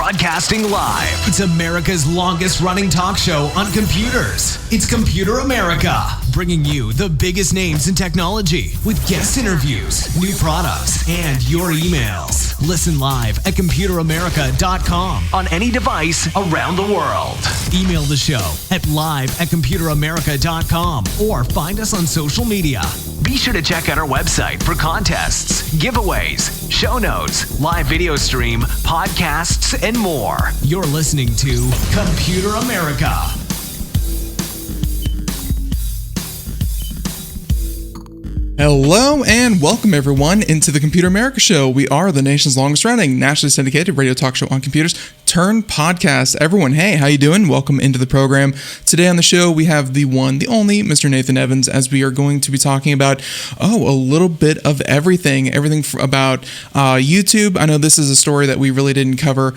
Broadcasting live. It's America's longest running talk show on computers. It's Computer America, bringing you the biggest names in technology with guest interviews, new products, and your emails. Listen live at computeramerica.com on any device around the world. Email the show at live@computeramerica.com or find us on social media. Be sure to check out our website for contests, giveaways, show notes, live video stream, podcasts, and more. You're listening to Computer America. Hello and welcome everyone into the Computer America Show. We are the nation's longest running, nationally syndicated radio talk show on computers turned podcast. Everyone, hey, how you doing? Welcome into the program. Today on the show, we have the one, the only Mr. Nathan Evans, as we are going to be talking about, a little bit of everything about YouTube. I know this is a story that we really didn't cover.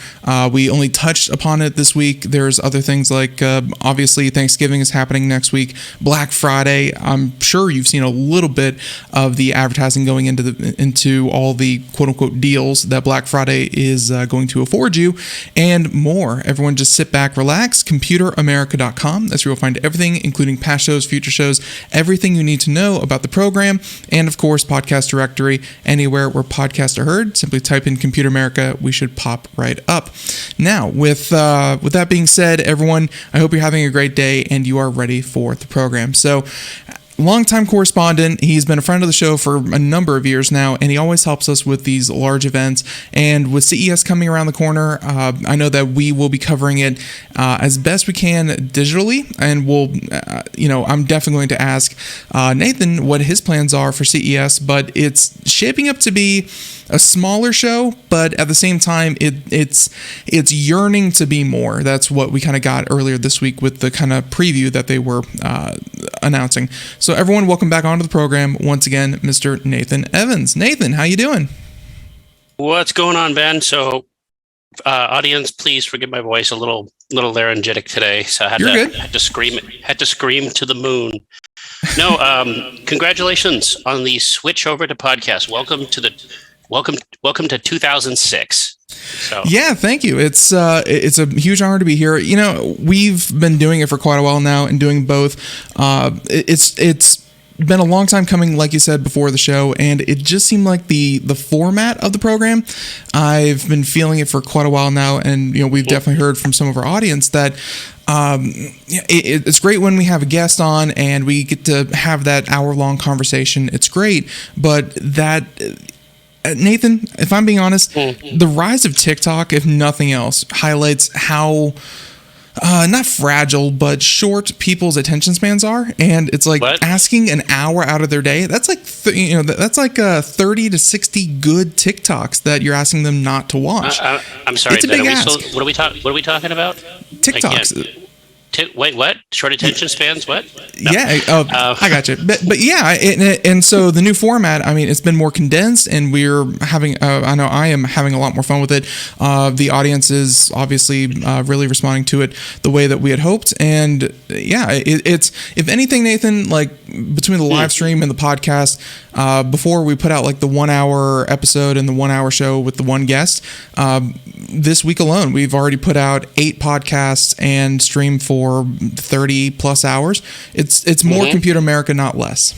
We only touched upon it this week. There's other things like, obviously, Thanksgiving is happening next week. Black Friday, I'm sure you've seen a little bit of the advertising going into all the quote-unquote deals that Black Friday is going to afford you, and more. Everyone just sit back, relax. ComputerAmerica.com. That's where you'll find everything, including past shows, future shows, everything you need to know about the program, and of course, podcast directory. Anywhere where podcasts are heard, simply type in Computer America. We should pop right up. Now, with that being said, everyone, I hope you're having a great day and you are ready for the program. So, longtime correspondent. He's been a friend of the show for a number of years now, and he always helps us with these large events. And with CES coming around the corner, I know that we will be covering it as best we can digitally. And we'll, I'm definitely going to ask Nathan what his plans are for CES, but it's shaping up to be a smaller show, but at the same time, it's yearning to be more. That's what we kind of got earlier this week with the kind of preview that they were announcing. So everyone, welcome back onto the program once again, Mr. Nathan Evans. Nathan, how you doing? What's going on, Ben? So, audience, please forgive my voice, a little laryngitic today. So I had to scream to the moon. No, congratulations on the switch over to podcast. Welcome to 2006. So. Yeah, thank you. It's a huge honor to be here. You know, we've been doing it for quite a while now and doing both. It's been a long time coming, like you said before the show, and it just seemed like the format of the program. I've been feeling it for quite a while now, and we've definitely heard from some of our audience that it's great when we have a guest on and we get to have that hour-long conversation. It's great, but that. Nathan, if I'm being honest, the rise of TikTok, if nothing else, highlights how not fragile, but short people's attention spans are. And it's like asking an hour out of their day. That's like, that's like 30 to 60 good TikToks that you're asking them not to watch. I'm sorry. It's a big ask. What are we talking about? TikToks. Wait, what? Short attention spans? What? No. Yeah, I got you. But yeah, and so the new format, I mean, it's been more condensed, and we're having, I know I am having a lot more fun with it. The audience is obviously really responding to it the way that we had hoped. And yeah, it's, if anything, Nathan, like between the live stream and the podcast, before we put out like the 1 hour episode and the 1 hour show with the one guest, this week alone, we've already put out 8 podcasts and streamed for 30 plus hours. It's more Computer America, not less.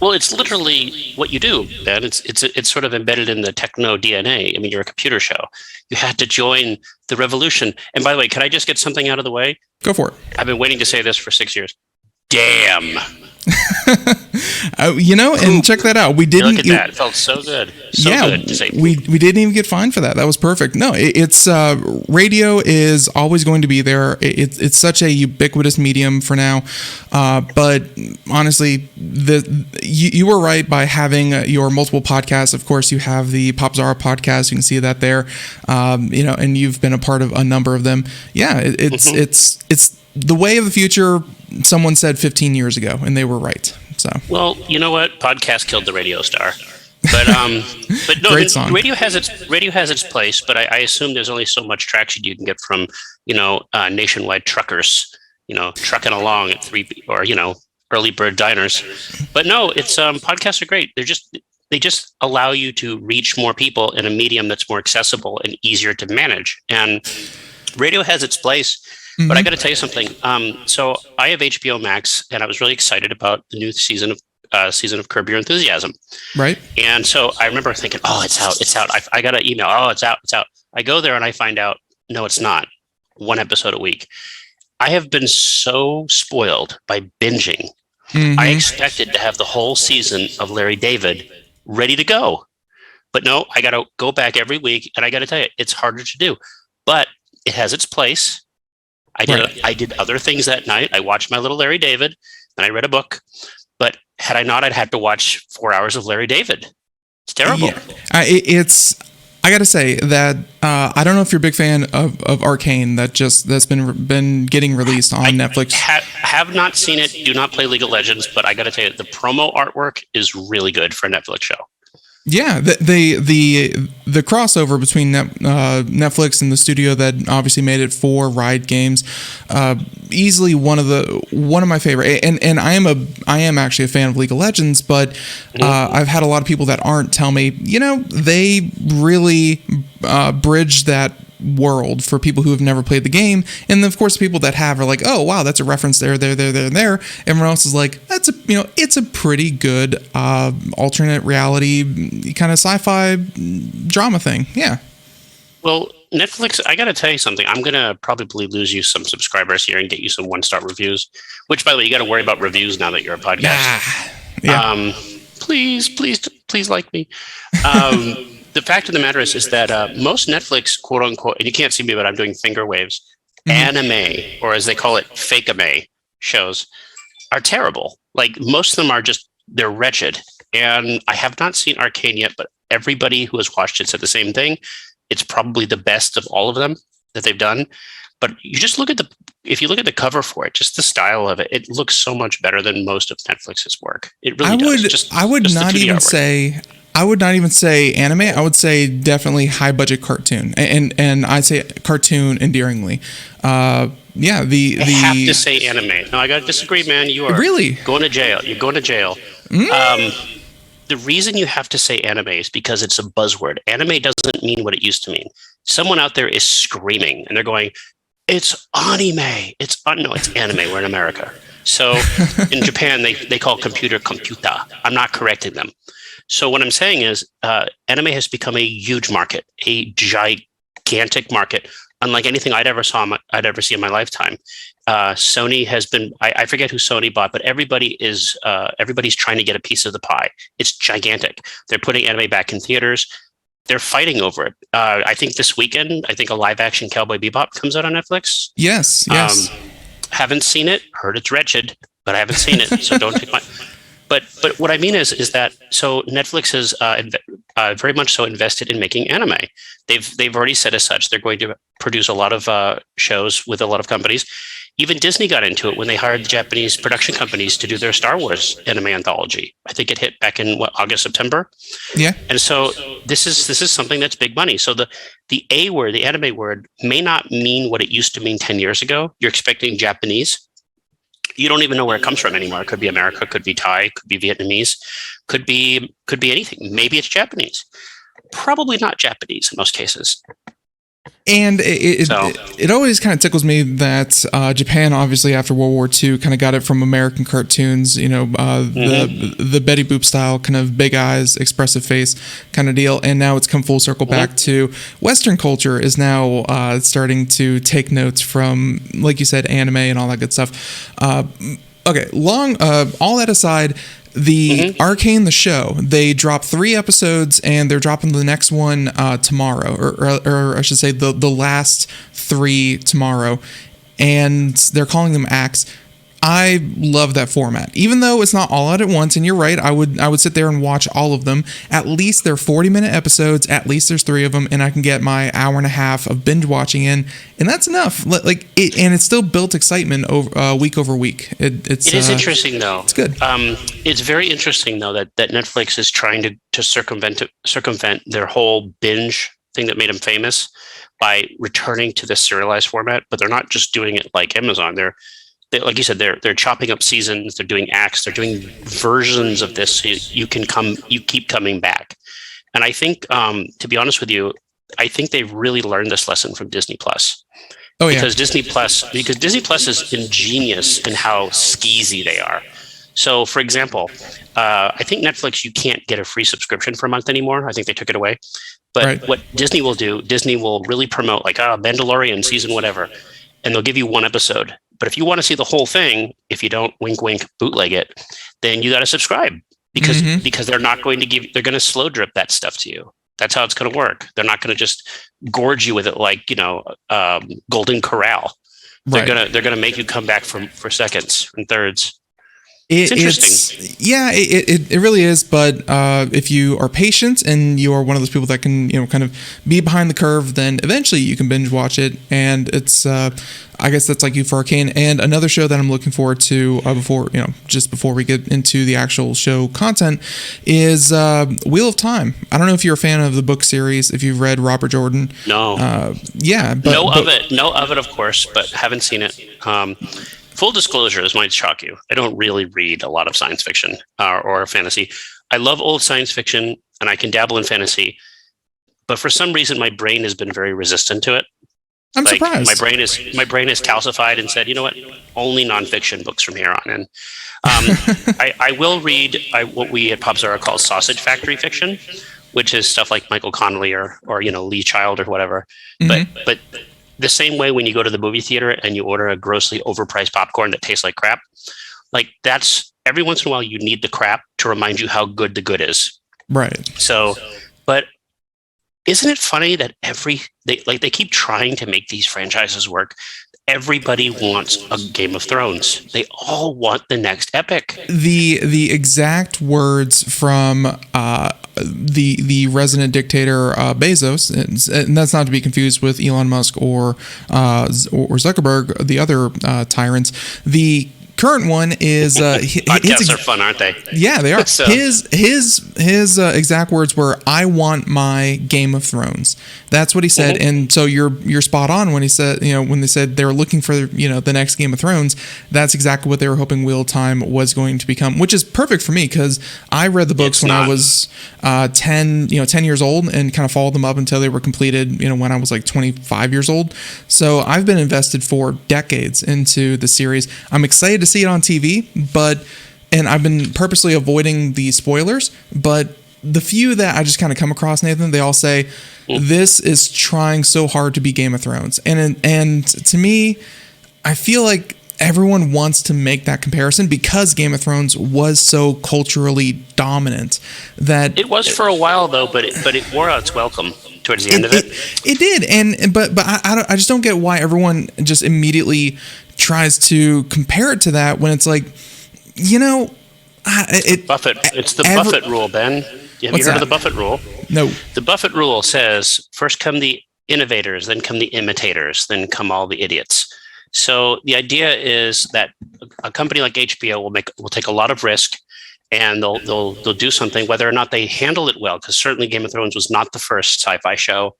Well, it's literally what you do, Ben. It's sort of embedded in the techno DNA. I mean, you're a computer show. You had to join the revolution. And by the way, can I just get something out of the way? Go for it. I've been waiting to say this for 6 years. Damn. And check that out. We didn't. Look at that. It felt so good. Good to say. We didn't even get fined for that. That was perfect. No, it's radio is always going to be there. It's such a ubiquitous medium for now. But honestly, you were right by having your multiple podcasts. Of course, you have the Popzara podcast. You can see that there. And you've been a part of a number of them. Yeah, it's the way of the future. Someone said 15 years ago, and they were right. So, well, you know what? Podcast killed the radio star. But no, great song. Radio has its place, but I assume there's only so much traction you can get from nationwide truckers, trucking along at 3 or early bird diners. But no, it's podcasts are great. They're just they just allow you to reach more people in a medium that's more accessible and easier to manage. And radio has its place, but I got to tell you something. So I have HBO Max, and I was really excited about the new season of Curb Your Enthusiasm. Right. And so I remember thinking, oh, it's out. I got an email. Oh, it's out. I go there and I find out, no, it's not. One episode a week. I have been so spoiled by binging. I expected to have the whole season of Larry David ready to go. But no, I got to go back every week, and I got to tell you, it's harder to do. But it has its place. I did other things that night. I watched my little Larry David, and I read a book. But had I not, I'd had to watch 4 hours of Larry David. It's terrible. Yeah. I got to say that I don't know if you're a big fan of Arcane that's been getting released on Netflix. Have not seen it. Do not play League of Legends, but I got to tell you, the promo artwork is really good for a Netflix show. Yeah, the crossover between Netflix and the studio that obviously made it for Riot Games, easily one of my favorite. And I am actually a fan of League of Legends, but I've had a lot of people that aren't tell me, they really bridge that world for people who have never played the game, and then of course people that have are like, oh wow, that's a reference there. Everyone else is like, it's a pretty good alternate reality kind of sci-fi drama thing. Yeah. Well, Netflix, I got to tell you something. I'm going to probably lose you some subscribers here and get you some 1-star reviews, which, by the way, you got to worry about reviews now that you're a podcast. Yeah. Please like me. The fact of the matter is that most Netflix, quote unquote, and you can't see me, but I'm doing finger waves, anime, or as they call it, fake-ame shows are terrible. Like, most of them are they're wretched. And I have not seen Arcane yet, but everybody who has watched it said the same thing. It's probably the best of all of them that they've done. But you just if you look at the cover for it, just the style of it, it looks so much better than most of Netflix's work. It really does. I would not even say anime. I would say definitely high budget cartoon, and I say cartoon endearingly. I have to say anime. No, I got to disagree, man. You are really going to jail. You're going to jail. The reason you have to say anime is because it's a buzzword. Anime doesn't mean what it used to mean. Someone out there is screaming, and they're going, "It's anime." It's anime. We're in America. So in Japan, they call computer. I'm not correcting them. So what I'm saying is, anime has become a huge market, a gigantic market, unlike anything I'd ever see in my lifetime. Sony has been, I forget who Sony bought, but everybody's trying to get a piece of the pie. It's gigantic. They're putting anime back in theaters. They're fighting over it. I think this weekend, a live action Cowboy Bebop comes out on Netflix. Yes. Haven't seen it. Heard it's wretched, but I haven't seen it. So don't take my. But what I mean is that so Netflix has very much so invested in making anime. They've already said as such they're going to produce a lot of shows with a lot of companies. Even Disney got into it when they hired the Japanese production companies to do their Star Wars anime anthology. I think it hit back in August, September. Yeah. And so this is something that's big money. So the A word, the anime word, may not mean what it used to mean 10 years ago. You're expecting Japanese. You don't even know where it comes from anymore. It could be America, could be Thai, could be Vietnamese, could be anything. Maybe it's Japanese. Probably not Japanese in most cases. And it always kind of tickles me that Japan, obviously after World War II, kind of got it from American cartoons. The Betty Boop style, kind of big eyes, expressive face kind of deal, and now it's come full circle back to Western culture is now starting to take notes from, like you said, anime and all that good stuff. Okay, all that aside. The Arcane, the show, they dropped 3 episodes and they're dropping the next one tomorrow, or I should say the last 3 tomorrow, and they're calling them acts. I love that format, even though it's not all out at once. And you're right, I would sit there and watch all of them. At least they're 40-minute episodes. At least there's 3 of them, and I can get my hour and a half of binge watching in, and that's enough. And it still built excitement week over week. It is interesting though. It's good. It's very interesting though that Netflix is trying to circumvent their whole binge thing that made them famous by returning to this serialized format. But they're not just doing it like Amazon. like you said, they're chopping up seasons, they're doing acts, they're doing versions of this. So you keep coming back. And I think, to be honest with you, I think they've really learned this lesson from Disney Plus. Oh yeah, because Disney Plus is ingenious in how skeezy they are. So, for example, I think Netflix, you can't get a free subscription for a month anymore. I think they took it away. But what Disney will do, Disney will really promote like Mandalorian season whatever, and they'll give you one episode. But if you want to see the whole thing, if you don't wink wink bootleg it, then you got to subscribe because they're not going to they're going to slow drip that stuff to you. That's how it's going to work. They're not going to just gorge you with it like, Golden Corral. They're gonna make you come back for seconds and thirds. It's interesting. It really is. But if you are patient and you are one of those people that can, kind of be behind the curve, then eventually you can binge watch it. And it's, I guess that's like you for Arcane. And another show that I'm looking forward to before we get into the actual show content is Wheel of Time. I don't know if you're a fan of the book series, if you've read Robert Jordan. No. Know of it, of course, but haven't seen it. Full disclosure, this might shock you. I don't really read a lot of science fiction or fantasy. I love old science fiction and I can dabble in fantasy, but for some reason my brain has been very resistant to it. I'm surprised. My brain is calcified and said, you know what? Only nonfiction books from here on. And I will read what we at Popzara call sausage factory fiction, which is stuff like Michael Connelly or Lee Child or whatever. But the same way when you go to the movie theater and you order a grossly overpriced popcorn that tastes like crap, like that's every once in a while you need the crap to remind you how good the good is. Right. So, but isn't it funny that they keep trying to make these franchises work? Everybody wants a Game of Thrones. They all want the next epic. The exact words from the resident dictator Bezos, and that's not to be confused with Elon Musk or Zuckerberg, the other tyrants. The current one is podcasts are fun, aren't they? Yeah, they are. So. His exact words were, "I want my Game of Thrones." That's what he said, and so you're spot on when he said, when they said they were looking for the next Game of Thrones. That's exactly what they were hoping Wheel of Time was going to become, which is perfect for me because I read the books when I was 10 years old and kind of followed them up until they were completed, when I was like 25 years old. So I've been invested for decades into the series. I'm excited to see it on TV, and I've been purposely avoiding the spoilers, but the few that I just kind of come across, Nathan, they all say this is trying so hard to be Game of Thrones. And to me, I feel like everyone wants to make that comparison because Game of Thrones was so culturally dominant that it was for a while though, but it wore out its welcome towards the end of it. It did, but I just don't get why everyone just immediately tries to compare it to that when it's like, It's the Buffett rule, Ben. Have you heard of the Buffett rule? No. The Buffett rule says first come the innovators, then come the imitators, then come all the idiots. So the idea is that a company like HBO will take a lot of risk, and they'll do something, whether or not they handle it well. Because certainly Game of Thrones was not the first sci-fi show,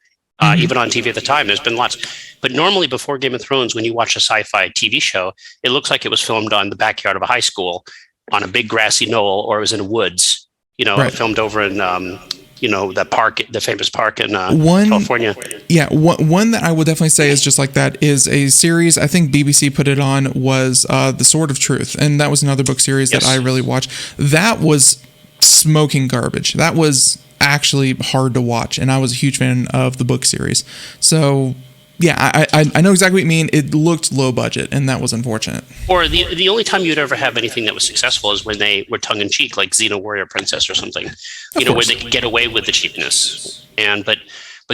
even on TV at the time. There's been lots, but normally before Game of Thrones, when you watch a sci-fi TV show, it looks like it was filmed on the backyard of a high school, on a big grassy knoll, or it was in the woods. Right. Filmed over in that park, the famous park in California. Yeah, one that I would definitely say is just like that is a series. I think BBC put it on, was The Sword of Truth, and that was another book series that I really watched. That was smoking garbage. That was actually hard to watch, and I was a huge fan of the book series. So yeah, I know exactly what you mean. It looked low budget, and that was unfortunate. Or the only time you'd ever have anything that was successful is when they were tongue in cheek, like Xena Warrior Princess or something. Where they could get away with the cheapness. But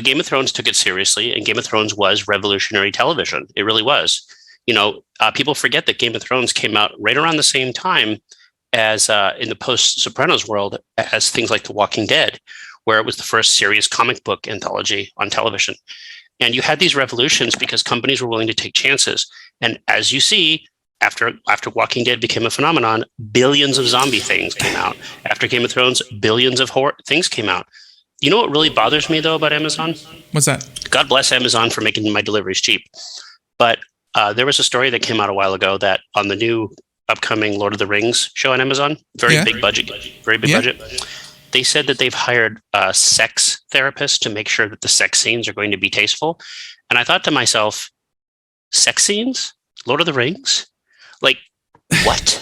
Game of Thrones took it seriously, and Game of Thrones was revolutionary television. It really was. People forget that Game of Thrones came out right around the same time as in the post-Sopranos world as things like The Walking Dead, where it was the first serious comic book anthology on television. And you had these revolutions because companies were willing to take chances. And as you see, after Walking Dead became a phenomenon, billions of zombie things came out. After Game of Thrones, billions of horror things came out. You know what really bothers me, though, about Amazon? What's that? God bless Amazon for making my deliveries cheap. But there was a story that came out a while ago that on the new upcoming Lord of the Rings show on Amazon, very big budget. They said that they've hired sex therapists to make sure that the sex scenes are going to be tasteful. And I thought to myself, sex scenes? Lord of the Rings? Like, what?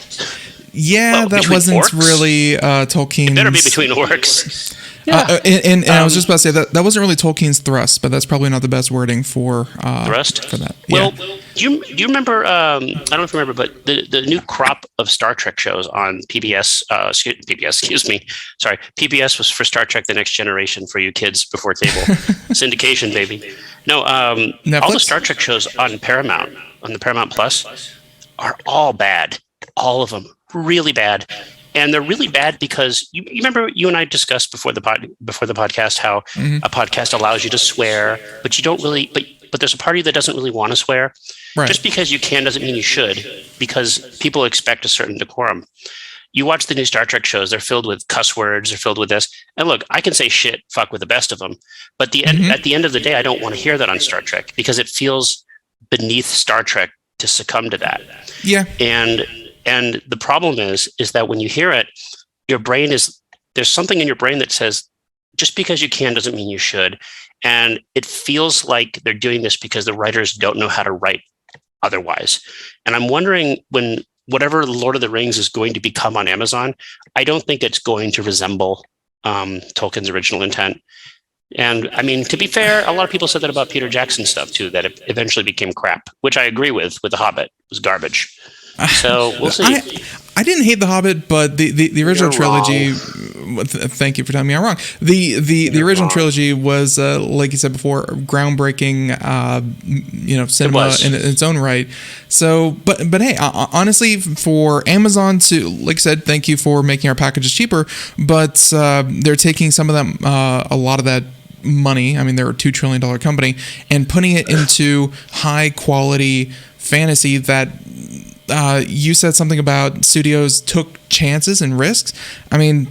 Yeah, that wasn't orcs? Really Tolkien's... It better be between orcs. Yeah. And I was just about to say that wasn't really Tolkien's thrust, but that's probably not the best wording for thrust for that. Well, do you remember? I don't know if you remember, but the new crop of Star Trek shows on PBS. PBS was for Star Trek: The Next Generation for you kids before cable. Syndication, baby. No, all the Star Trek shows on Paramount, on the Paramount Plus, are all bad. All of them, really bad. And they're really bad because you remember you and I discussed before the podcast how a podcast allows you to swear, but you don't really. But there's a party that doesn't really want to swear. Right. Just because you can doesn't mean you should, because people expect a certain decorum. You watch the new Star Trek shows; they're filled with cuss words, they're filled with this. And look, I can say shit, fuck with the best of them, but at the end of the day, I don't want to hear that on Star Trek because it feels beneath Star Trek to succumb to that. Yeah, And the problem is that when you hear it, there's something in your brain that says, just because you can doesn't mean you should. And it feels like they're doing this because the writers don't know how to write otherwise. And I'm wondering, when whatever Lord of the Rings is going to become on Amazon, I don't think it's going to resemble Tolkien's original intent. And I mean, to be fair, a lot of people said that about Peter Jackson's stuff too, that it eventually became crap, which I agree with The Hobbit. It was garbage. So we'll see. I didn't hate The Hobbit, but the original trilogy. Thank you for telling me I'm wrong. The original trilogy was, like you said before, groundbreaking. Cinema in its own right. So, but hey, honestly, for Amazon to, like I said, thank you for making our packages cheaper. But they're taking some of that, a lot of that money. I mean, they're a $2 trillion company, and putting it into high quality fantasy that. You said something about studios took chances and risks. I mean,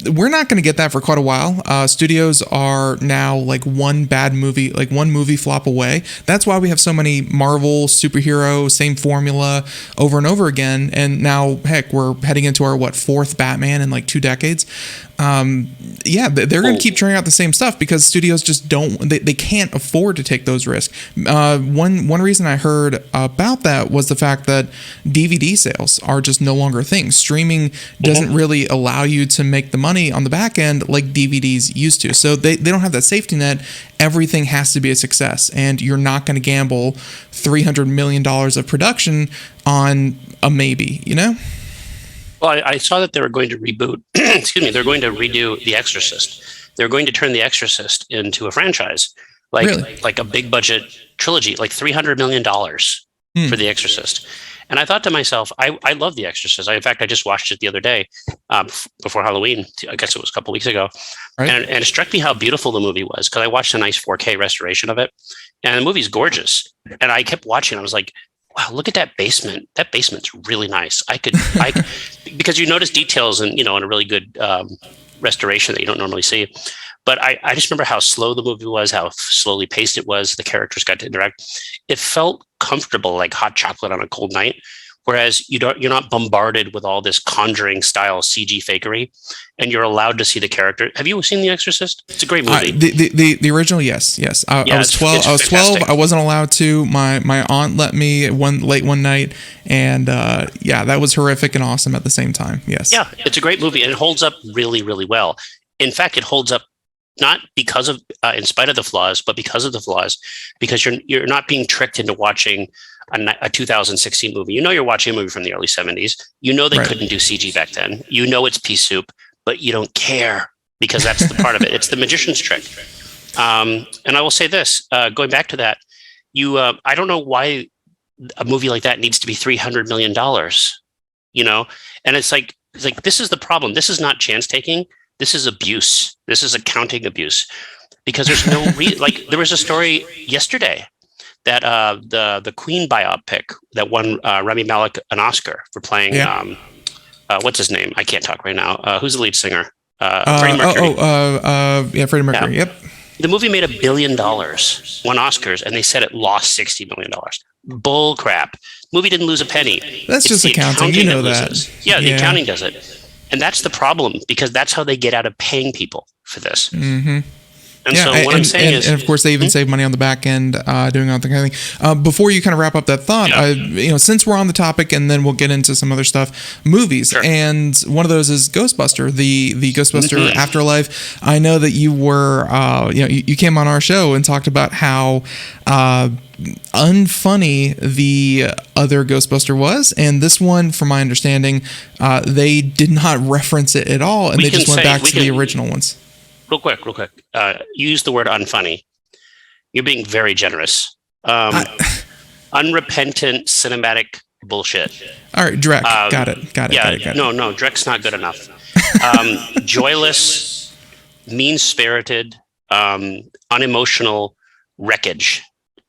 we're not going to get that for quite a while. Studios are now like one movie flop away. That's why we have so many Marvel superhero, same formula over and over again. And now, heck, we're heading into our fourth Batman in like 2 decades. They're going to keep churning out the same stuff because studios just they can't afford to take those risks. One reason I heard about that was the fact that DVD sales are just no longer a thing. Streaming doesn't really allow you to make the money on the back end like DVDs used to. So they don't have that safety net. Everything has to be a success, and you're not going to gamble $300 million of production on a maybe, you know? Well, I saw that they were going to reboot. Excuse me. They're going to redo The Exorcist. They're going to turn The Exorcist into a franchise, like a big budget trilogy, like $300 million for The Exorcist. And I thought to myself, I love The Exorcist. In fact, I just watched it the other day before Halloween. I guess it was a couple weeks ago. Right. And it struck me how beautiful the movie was because I watched a nice 4K restoration of it. And the movie's gorgeous. And I kept watching. I was like, wow, look at that basement. That basement's really nice. Because you notice details in a really good restoration that you don't normally see. But I just remember how slow the movie was, how slowly paced it was. The characters got to interact. It felt comfortable, like hot chocolate on a cold night. Whereas you're not bombarded with all this Conjuring style CG fakery, and you're allowed to see the charter. Have you seen The Exorcist? It's a great movie. The original, yes. I was 12. I was 12. I wasn't allowed to. My aunt let me late one night, and that was horrific and awesome at the same time. Yes. Yeah, it's a great movie, and it holds up really, really well. In fact, it holds up not because of, in spite of the flaws, but because of the flaws, because you're not being tricked into watching a 2016 movie. You're watching a movie from the early 70s. They couldn't do CG back then. It's pea soup, but you don't care because that's the part of it. It's the magician's trick. And I will say this, going back to that, I don't know why a movie like that needs to be $300 million, and it's like, this is the problem. This is not chance taking. This is abuse. This is accounting abuse because there's no there was a story yesterday that the Queen biopic that won Rami Malek an Oscar for playing what's his name? I can't talk right now. Who's the lead singer? Freddie Mercury. Freddie Mercury. Yeah. Yep. The movie made $1 billion, won Oscars, and they said it lost $60 million. Bull crap. Movie didn't lose a penny. That's just accounting. You know that. Yeah, the accounting does it. And that's the problem, because that's how they get out of paying people for this. Mm-hmm. And so what I'm saying is... And of course, they even save money on the back end doing all that kind of thing. Before you kind of wrap up that thought, since we're on the topic, and then we'll get into some other stuff, movies. Sure. And one of those is Ghostbuster, the Ghostbuster Afterlife. I know that you were, you came on our show and talked about how unfunny the other Ghostbuster was, and this one, from my understanding, they did not reference it at all, and they just went back to the original ones. Real quick. You use the word unfunny. You're being very generous. Unrepentant cinematic bullshit. All right, Drek. Got it. No, Drek's not good enough. Joyless, mean-spirited, unemotional wreckage.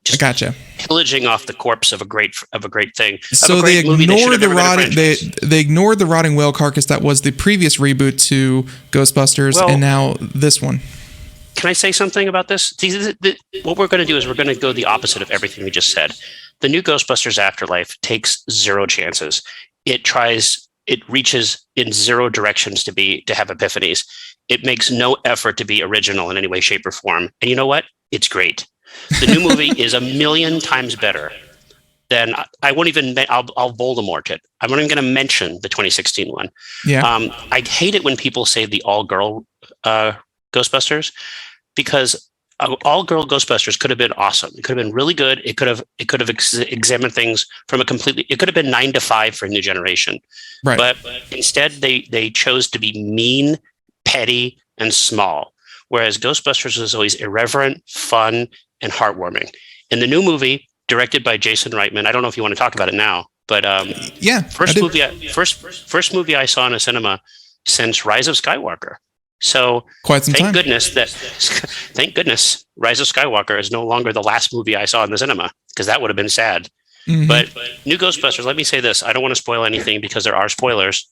Just gotcha. Pillaging off the corpse of a great thing. So they ignored they ignored the rotting whale carcass that was the previous reboot to Ghostbusters, and now this one. Can I say something about this? What we're going to do is we're going to go the opposite of everything we just said. The new Ghostbusters Afterlife takes zero chances. It reaches in zero directions to have epiphanies. It makes no effort to be original in any way, shape, or form. And you know what? It's great. The new movie is 1,000,000 times better than I'll Voldemort it. I'm not even going to mention the 2016 one. Yeah. I hate it when people say the all-girl Ghostbusters, because all-girl Ghostbusters could have been awesome. It could have been really good. It could have examined things from it could have been 9 to 5 for a new generation. Right. But instead, they chose to be mean, petty, and small. Whereas Ghostbusters was always irreverent, fun, and heartwarming. In the new movie, directed by Jason Reitman, I don't know if you want to talk about it now, but first movie I saw in a cinema since Rise of Skywalker. So quite some time. Thank goodness, Rise of Skywalker is no longer the last movie I saw in the cinema, because that would have been sad. Mm-hmm. But new Ghostbusters, let me say this: I don't want to spoil anything because there are spoilers.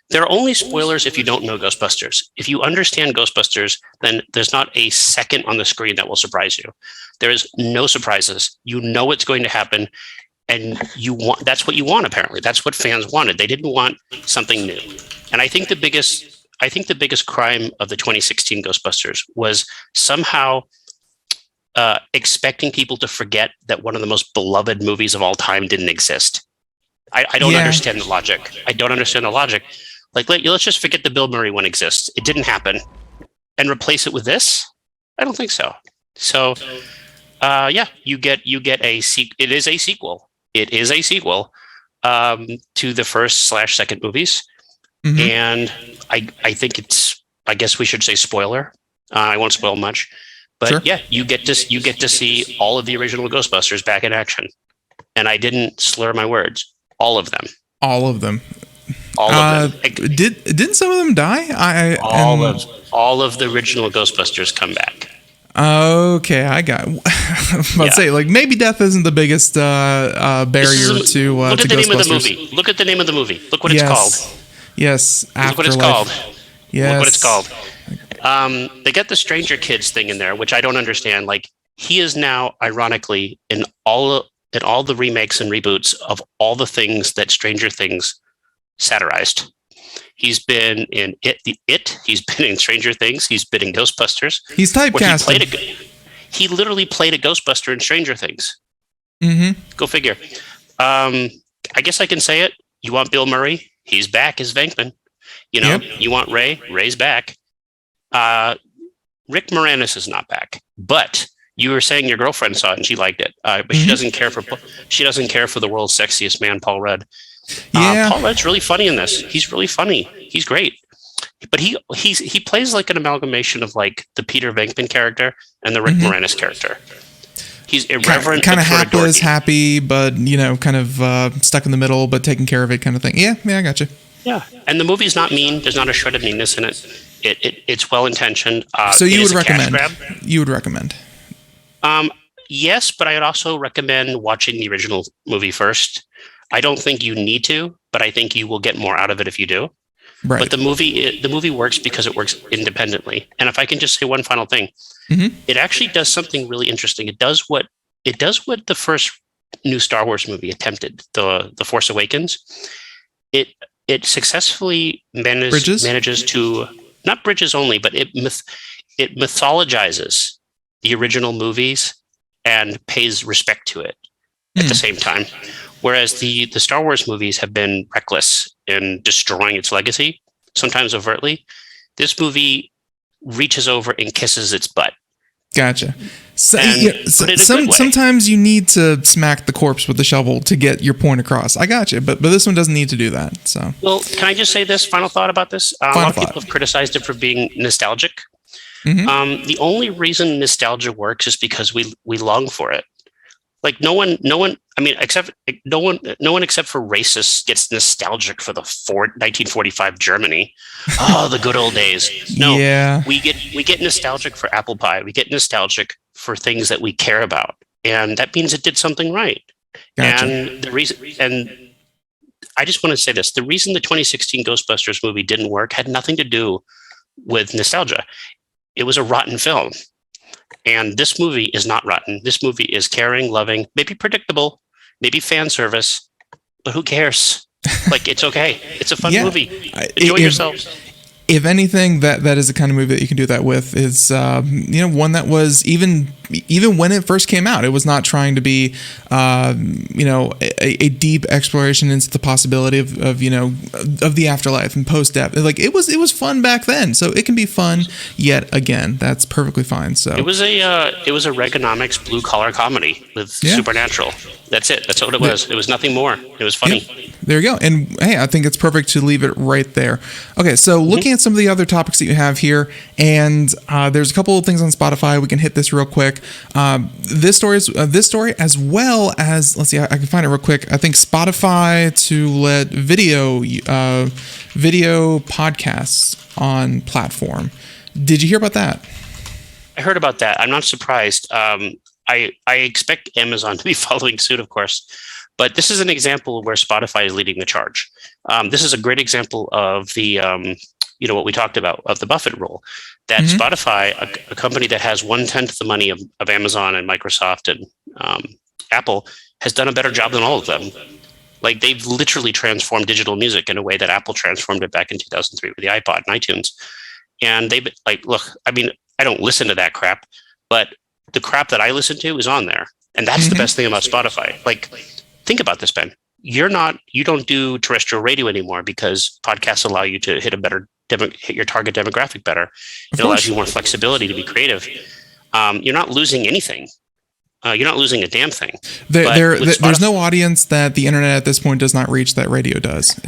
There are only spoilers if you don't know Ghostbusters. If you understand Ghostbusters, then there's not a second on the screen that will surprise you. There is no surprises. You know what's going to happen, and that's what you want, apparently. That's what fans wanted. They didn't want something new. And I think the biggest crime of the 2016 Ghostbusters was somehow expecting people to forget that one of the most beloved movies of all time didn't exist. I don't understand the logic. Like, let's just forget the Bill Murray one exists. It didn't happen, and replace it with this? I don't think so. So, you get a sequel. It is a sequel. It is a sequel to the first/second movies, and I think I guess we should say spoiler. I won't spoil much, but sure. Yeah, you get to see all of the original Ghostbusters back in action, and I didn't slur my words. All of them. All of them. Didn't some of them die? All of the original Ghostbusters come back. Okay, I got. To say, like, maybe death isn't the biggest barrier to look at the Ghostbusters. name of the movie. Look at the name of the movie. Look what it's called. Yes, Afterlife. Look what it's called. Yes. Look what it's called. They got the Stranger Kids thing in there, which I don't understand. Like, he is now, ironically, in all the remakes and reboots of all the things that Stranger Things satirized. He's been in It. He's been in Stranger Things. He's been in Ghostbusters. He's typecasted. He literally played a Ghostbuster in Stranger Things. Mm-hmm. Go figure. I guess I can say it. You want Bill Murray? He's back as Venkman. You want Ray? Ray's back. Rick Moranis is not back, but you were saying your girlfriend saw it and she liked it, but she doesn't care for the world's sexiest man, Paul Rudd. Yeah, Paul Rudd's really funny in this. He's really funny. He's great, but he plays like an amalgamation of like the Peter Venkman character and the Rick Moranis character. He's irreverent, kind of hapless, happy, but kind of stuck in the middle, but taking care of it, kind of thing. Yeah, I got you. Yeah, and the movie's not mean. There's not a shred of meanness in it. It's well intentioned. So you would recommend? You would recommend? Yes, but I would also recommend watching the original movie first. I don't think you need to, but I think you will get more out of it if you do. Right. But the movie works because it works independently. And if I can just say one final thing, it actually does something really interesting. It does what it does what the first new Star Wars movie attempted, the Force Awakens. It successfully manages to, not bridges only, but it mythologizes the original movies and pays respect to it at the same time. Whereas the Star Wars movies have been reckless in destroying its legacy, sometimes overtly. This movie reaches over and kisses its butt. Gotcha. Sometimes you need to smack the corpse with the shovel to get your point across. I got you, but this one doesn't need to do that. So, well, can I just say this final thought about this? A lot of people have criticized it for being nostalgic. Mm-hmm. The only reason nostalgia works is because we long for it. Like no one. I mean, no one except for racists gets nostalgic for the 1945 Germany. Oh, the good old days. No, yeah. we get nostalgic for apple pie. We get nostalgic for things that we care about, and that means it did something right. Gotcha. And the reason, and I just want to say this: the reason the 2016 Ghostbusters movie didn't work had nothing to do with nostalgia. It was a rotten film. And this movie is not rotten. This movie is caring, loving, maybe predictable, maybe fan service, but who cares? Like, it's okay. It's a fun movie. Enjoy yourselves. If anything, that is the kind of movie that you can do that with. Is one that was even when it first came out, it was not trying to be a deep exploration into the possibility of the afterlife and post death. Like it was fun back then, so it can be fun yet again. That's perfectly fine. So it was a Reaganomics blue collar comedy with supernatural. That's it. That's what it was. It was nothing more. It was funny. Yep. There you go. And hey, I think it's perfect to leave it right there. Okay, so looking at some of the other topics that you have here, and there's a couple of things on Spotify. We can hit this real quick. This story, as well as, let's see, I can find it real quick. I think Spotify to let video podcasts on platform. Did you hear about that? I heard about that. I'm not surprised. I expect Amazon to be following suit, of course. But this is an example where Spotify is leading the charge. This is a great example of the, what we talked about, of the Buffett rule, that Spotify, a company that has 1/10 the money of Amazon and Microsoft and Apple, has done a better job than all of them. Like, they've literally transformed digital music in a way that Apple transformed it back in 2003 with the iPod and iTunes. And they've look, I mean, I don't listen to that crap, but the crap that I listen to is on there. And that's the best thing about Spotify. Like, think about this, Ben. You don't do terrestrial radio anymore because podcasts allow you to hit hit your target demographic better. It allows you more flexibility to be creative. You're not losing anything. You're not losing a damn thing. There's no audience that the internet at this point does not reach that radio does.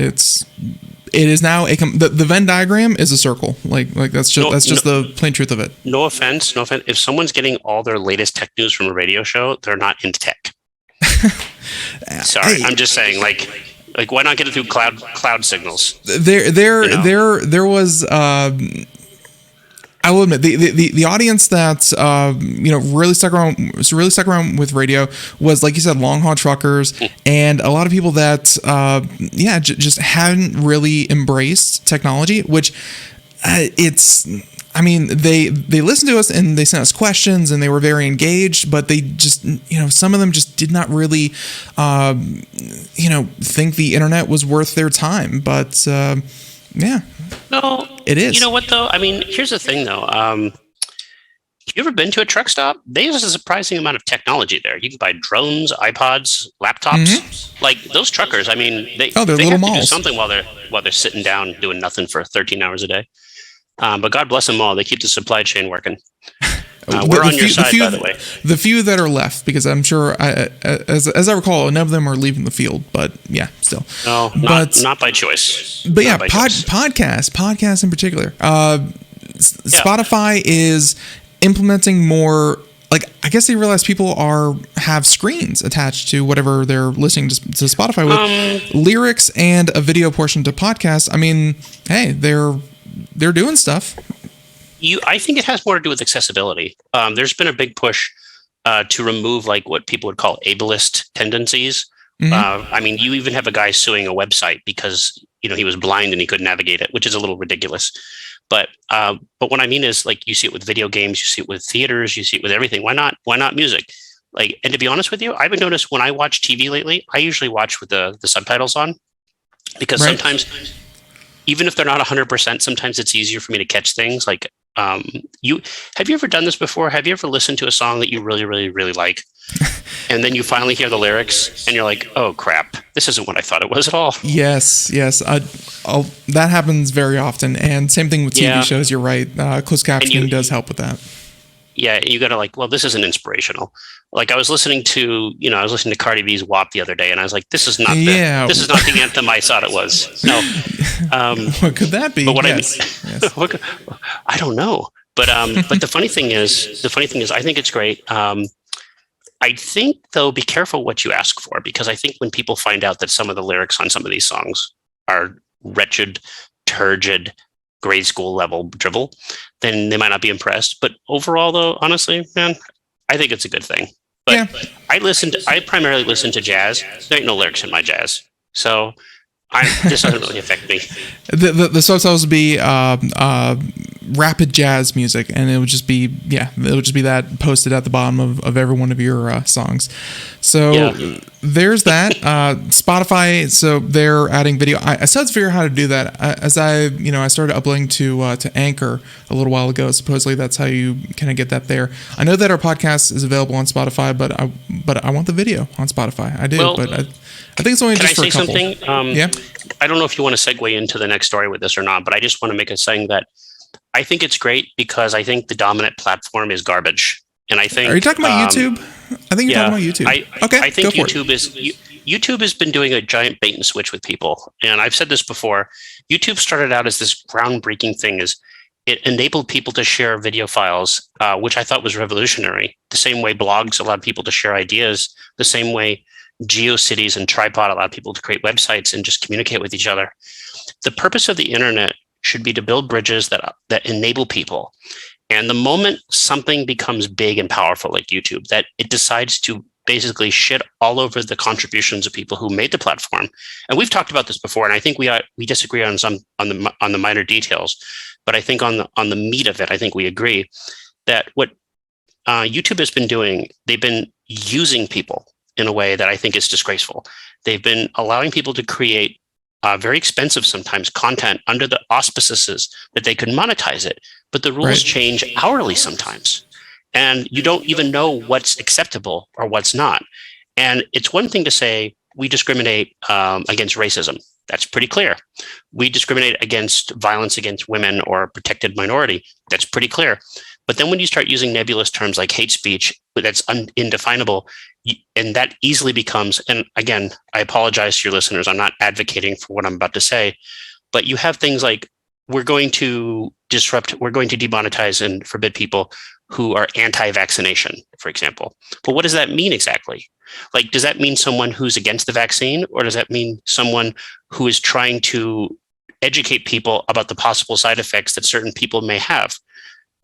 It is now the Venn diagram is a circle. Like that's just the plain truth of it. No offense. If someone's getting all their latest tech news from a radio show, they're not into tech. Sorry, I'm just saying, like why not get it through cloud signals? There was. I will admit the audience that really stuck around with radio was, like you said, long haul truckers and a lot of people that just hadn't really embraced technology, which they listened to us and they sent us questions and they were very engaged, but they just, some of them just did not really, think the internet was worth their time. But, no, it is. You know what, though? I mean, here's the thing, though. You ever been to a truck stop? There's a surprising amount of technology there. You can buy drones, iPods, laptops. Like those truckers, I mean, they have to do something while they're sitting down doing nothing for 13 hours a day. But God bless them all. They keep the supply chain working. We're on your side, by the way. The few that are left, because I'm sure, as I recall, none of them are leaving the field. But yeah, still. No, not by choice. But yeah, podcasts in particular. Spotify is implementing more. Like, I guess they realize people have screens attached to whatever they're listening to Spotify with, lyrics and a video portion to podcasts. I mean, hey, they're doing stuff. I think it has more to do with accessibility. There's been a big push to remove what people would call ableist tendencies. I mean, you even have a guy suing a website because he was blind and he couldn't navigate it, which is a little ridiculous. But what I mean is, you see it with video games, you see it with theaters, you see it with everything. Why not music? Like, and to be honest with you, I've been noticed when I watch TV lately, I usually watch with the subtitles on, because sometimes, even if they're not 100%, sometimes it's easier for me to catch things. Like, have you ever done this before? Have you ever listened to a song that you really, really, really like, and then you finally hear the lyrics and you're like, oh crap, this isn't what I thought it was at all? Yes. That happens very often. And same thing with TV shows. You're right. Closed captioning does help with that. Yeah, you got to like, well, this isn't inspirational. Like I was listening to Cardi B's WAP the other day, and I was like, this is not the anthem I thought it was. No. What could that be? But what I don't know. But the funny thing is, I think it's great. I think though, be careful what you ask for, because I think when people find out that some of the lyrics on some of these songs are wretched, turgid, grade school level drivel, then they might not be impressed. But overall, though, honestly, man, I think it's a good thing. But I primarily listen to jazz. There ain't no lyrics in my jazz, so this doesn't really affect me. The subtitles would be rapid jazz music, and it would just be that posted at the bottom of every one of your songs. So there's that. Spotify, so they're adding video. I still have to figure out how to do that. As I started uploading to Anchor a little while ago. Supposedly that's how you kind of get that there. I know that our podcast is available on Spotify, but I want the video on Spotify. I do, but I think it's only just for a couple. Can I say something? I don't know if you want to segue into the next story with this or not, but I just want to make a saying that I think it's great because I think the dominant platform is garbage. And I think... Are you talking about YouTube? I think you're talking about YouTube. I think YouTube has been doing a giant bait and switch with people. And I've said this before. YouTube started out as this groundbreaking thing. It enabled people to share video files, which I thought was revolutionary. The same way blogs allowed people to share ideas, the same way GeoCities and Tripod allowed people to create websites and just communicate with each other. The purpose of the internet should be to build bridges that enable people. And the moment something becomes big and powerful like YouTube, that it decides to basically shit all over the contributions of people who made the platform. And we've talked about this before, and I think we disagree on the minor details, but I think on the meat of it, I think we agree that what YouTube has been doing, they've been using people in a way that I think is disgraceful. They've been allowing people to create very expensive, sometimes, content under the auspices that they could monetize it, but the rules change hourly sometimes, and you don't even know what's acceptable or what's not. And it's one thing to say we discriminate against racism. That's pretty clear. We discriminate against violence against women or protected minority. That's pretty clear. But then when you start using nebulous terms like hate speech, that's indefinable, and that easily becomes, and again, I apologize to your listeners, I'm not advocating for what I'm about to say, but you have things like, we're going to demonetize and forbid people who are anti-vaccination, for example. But what does that mean exactly? Like, does that mean someone who's against the vaccine, or does that mean someone who is trying to educate people about the possible side effects that certain people may have?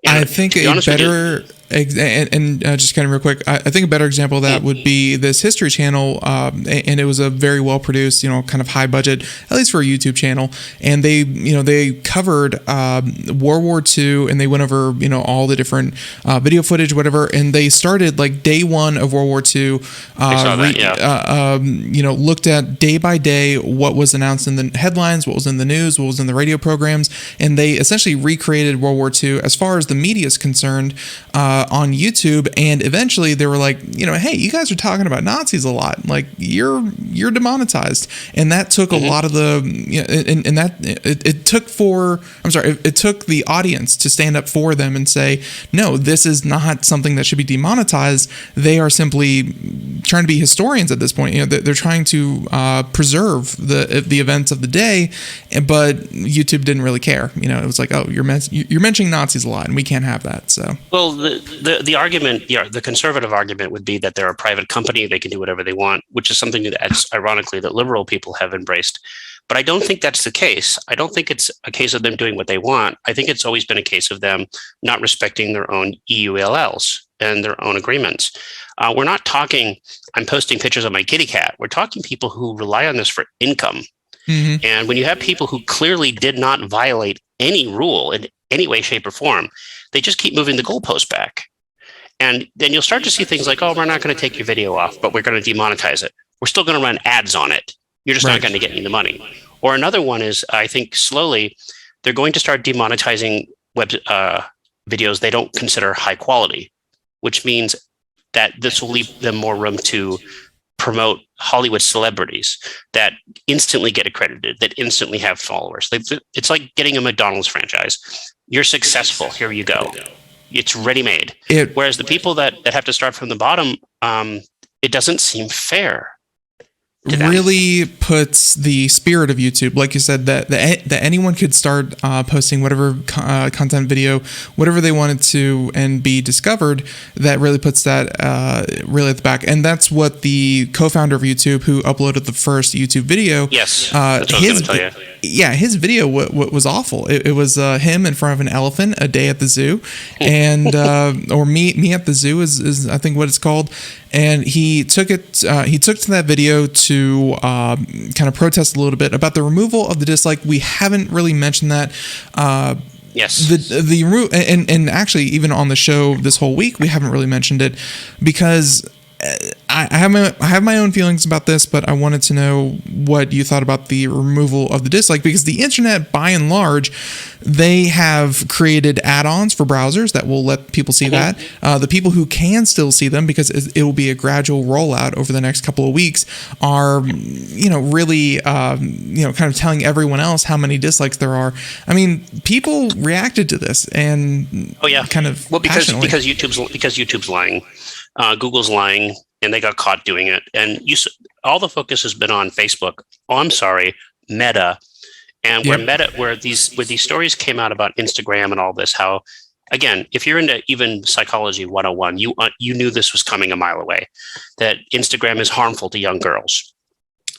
And I think a better, just kind of real quick, I think a better example of that would be this History Channel, and it was a very well produced, kind of high budget, at least for a YouTube channel, and they covered World War II, and they went over all the different video footage, whatever, and they started like day one of World War II, looked at day by day what was announced in the headlines, what was in the news, what was in the radio programs, and they essentially recreated World War II as far as the media is concerned on YouTube. And eventually they were like, hey, you guys are talking about Nazis a lot, like you're demonetized. And that took a lot of the it took the audience to stand up for them and say, no, this is not something that should be demonetized. They are simply trying to be historians at this point. They're trying to preserve the events of the day, but YouTube didn't really care. It was like, oh, you're mentioning Nazis a lot, and we can't have that. So, well, the argument, the conservative argument would be that they're a private company, they can do whatever they want, which is something that, ironically, that liberal people have embraced. But I don't think that's the case. I don't think it's a case of them doing what they want. I think it's always been a case of them not respecting their own EULLs and their own agreements. We're not talking, I'm posting pictures of my kitty cat. We're talking people who rely on this for income. Mm-hmm. And when you have people who clearly did not violate any rule in any way, shape, or form, they just keep moving the goalpost back. And then you'll start to see things like, oh, we're not going to take your video off, but we're going to demonetize it. We're still going to run ads on it. You're just not going to get any of the money. Or another one is, I think slowly, they're going to start demonetizing web videos they don't consider high quality, which means that this will leave them more room to promote Hollywood celebrities that instantly get accredited, that instantly have followers. It's like getting a McDonald's franchise. You're successful. Here you go. It's ready-made. Whereas the people that have to start from the bottom, it doesn't seem fair. Really puts the spirit of YouTube, like you said, that anyone could start posting whatever content video, whatever they wanted to, and be discovered. That really puts that really at the back, and that's what the co-founder of YouTube, who uploaded the first YouTube video. Yes, that's what I was going to tell you. Yeah, his video was awful. It was him in front of an elephant a day at the zoo, and or me at the zoo is I think what it's called. And he took to that video to kind of protest a little bit about the removal of the dislike. We haven't really mentioned that. Yes. And actually even on the show this whole week we haven't really mentioned it because I have my own feelings about this, but I wanted to know what you thought about the removal of the dislike, because the internet, by and large, they have created add-ons for browsers that will let people see that. The people who can still see them, because it will be a gradual rollout over the next couple of weeks, are really kind of telling everyone else how many dislikes there are. I mean, people reacted to this and kind of because YouTube's lying. Google's lying, and they got caught doing it. And all the focus has been on Facebook. Oh, I'm sorry, Meta, and where these stories came out about Instagram and all this. How, again, if you're into even psychology 101, you knew this was coming a mile away. That Instagram is harmful to young girls.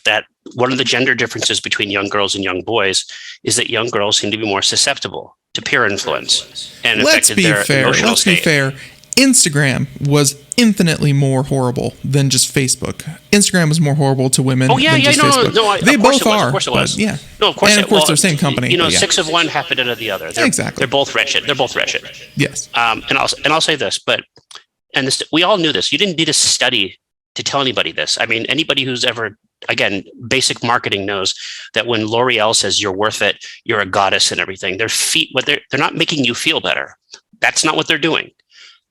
That one of the gender differences between young girls and young boys is that young girls seem to be more susceptible to peer influence and affected their emotional state. Let's be fair. Instagram was infinitely more horrible than just Facebook. Instagram was more horrible to women than just Facebook. They both are. Of course it was. Yeah. No, of course. And of course, they're the same company. Six of one, half a dozen of the other. Exactly. They're both wretched. Yes. And I'll say this, we all knew this. You didn't need a study to tell anybody this. I mean, anybody who's ever, again, basic marketing knows that when L'Oreal says you're worth it, you're a goddess and everything, they're not making you feel better. That's not what they're doing.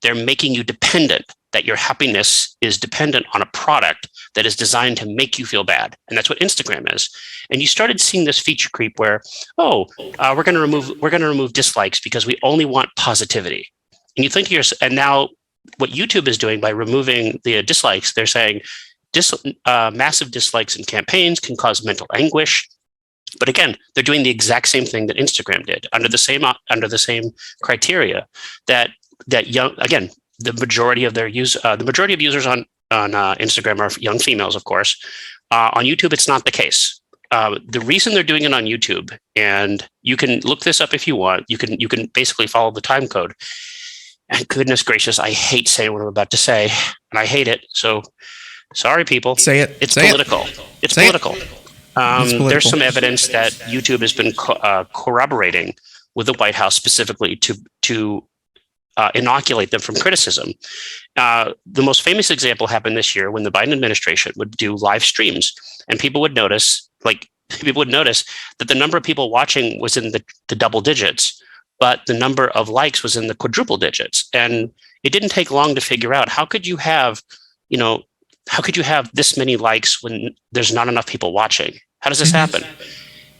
They're making you dependent, that your happiness is dependent on a product that is designed to make you feel bad. And that's what Instagram is. And you started seeing this feature creep where, we're going to remove dislikes because we only want positivity. And you think to yourself, and now what YouTube is doing by removing the dislikes, they're saying massive dislikes in campaigns can cause mental anguish. But again, they're doing the exact same thing that Instagram did under the same criteria that the majority of users on Instagram are young females, of course. On YouTube, it's not the case. The reason they're doing it on YouTube, and you can look this up if you want, you can basically follow the time code. And goodness gracious, I hate saying what I'm about to say, and I hate it. So sorry, people. Say it. It's political. It's political. There's some evidence that YouTube has been corroborating with the White House specifically to inoculate them from criticism. The most famous example happened this year when the Biden administration would do live streams, and people would notice that the number of people watching was in the double digits, but the number of likes was in the quadruple digits. And it didn't take long to figure out how could you have this many likes when there's not enough people watching? How does this happen?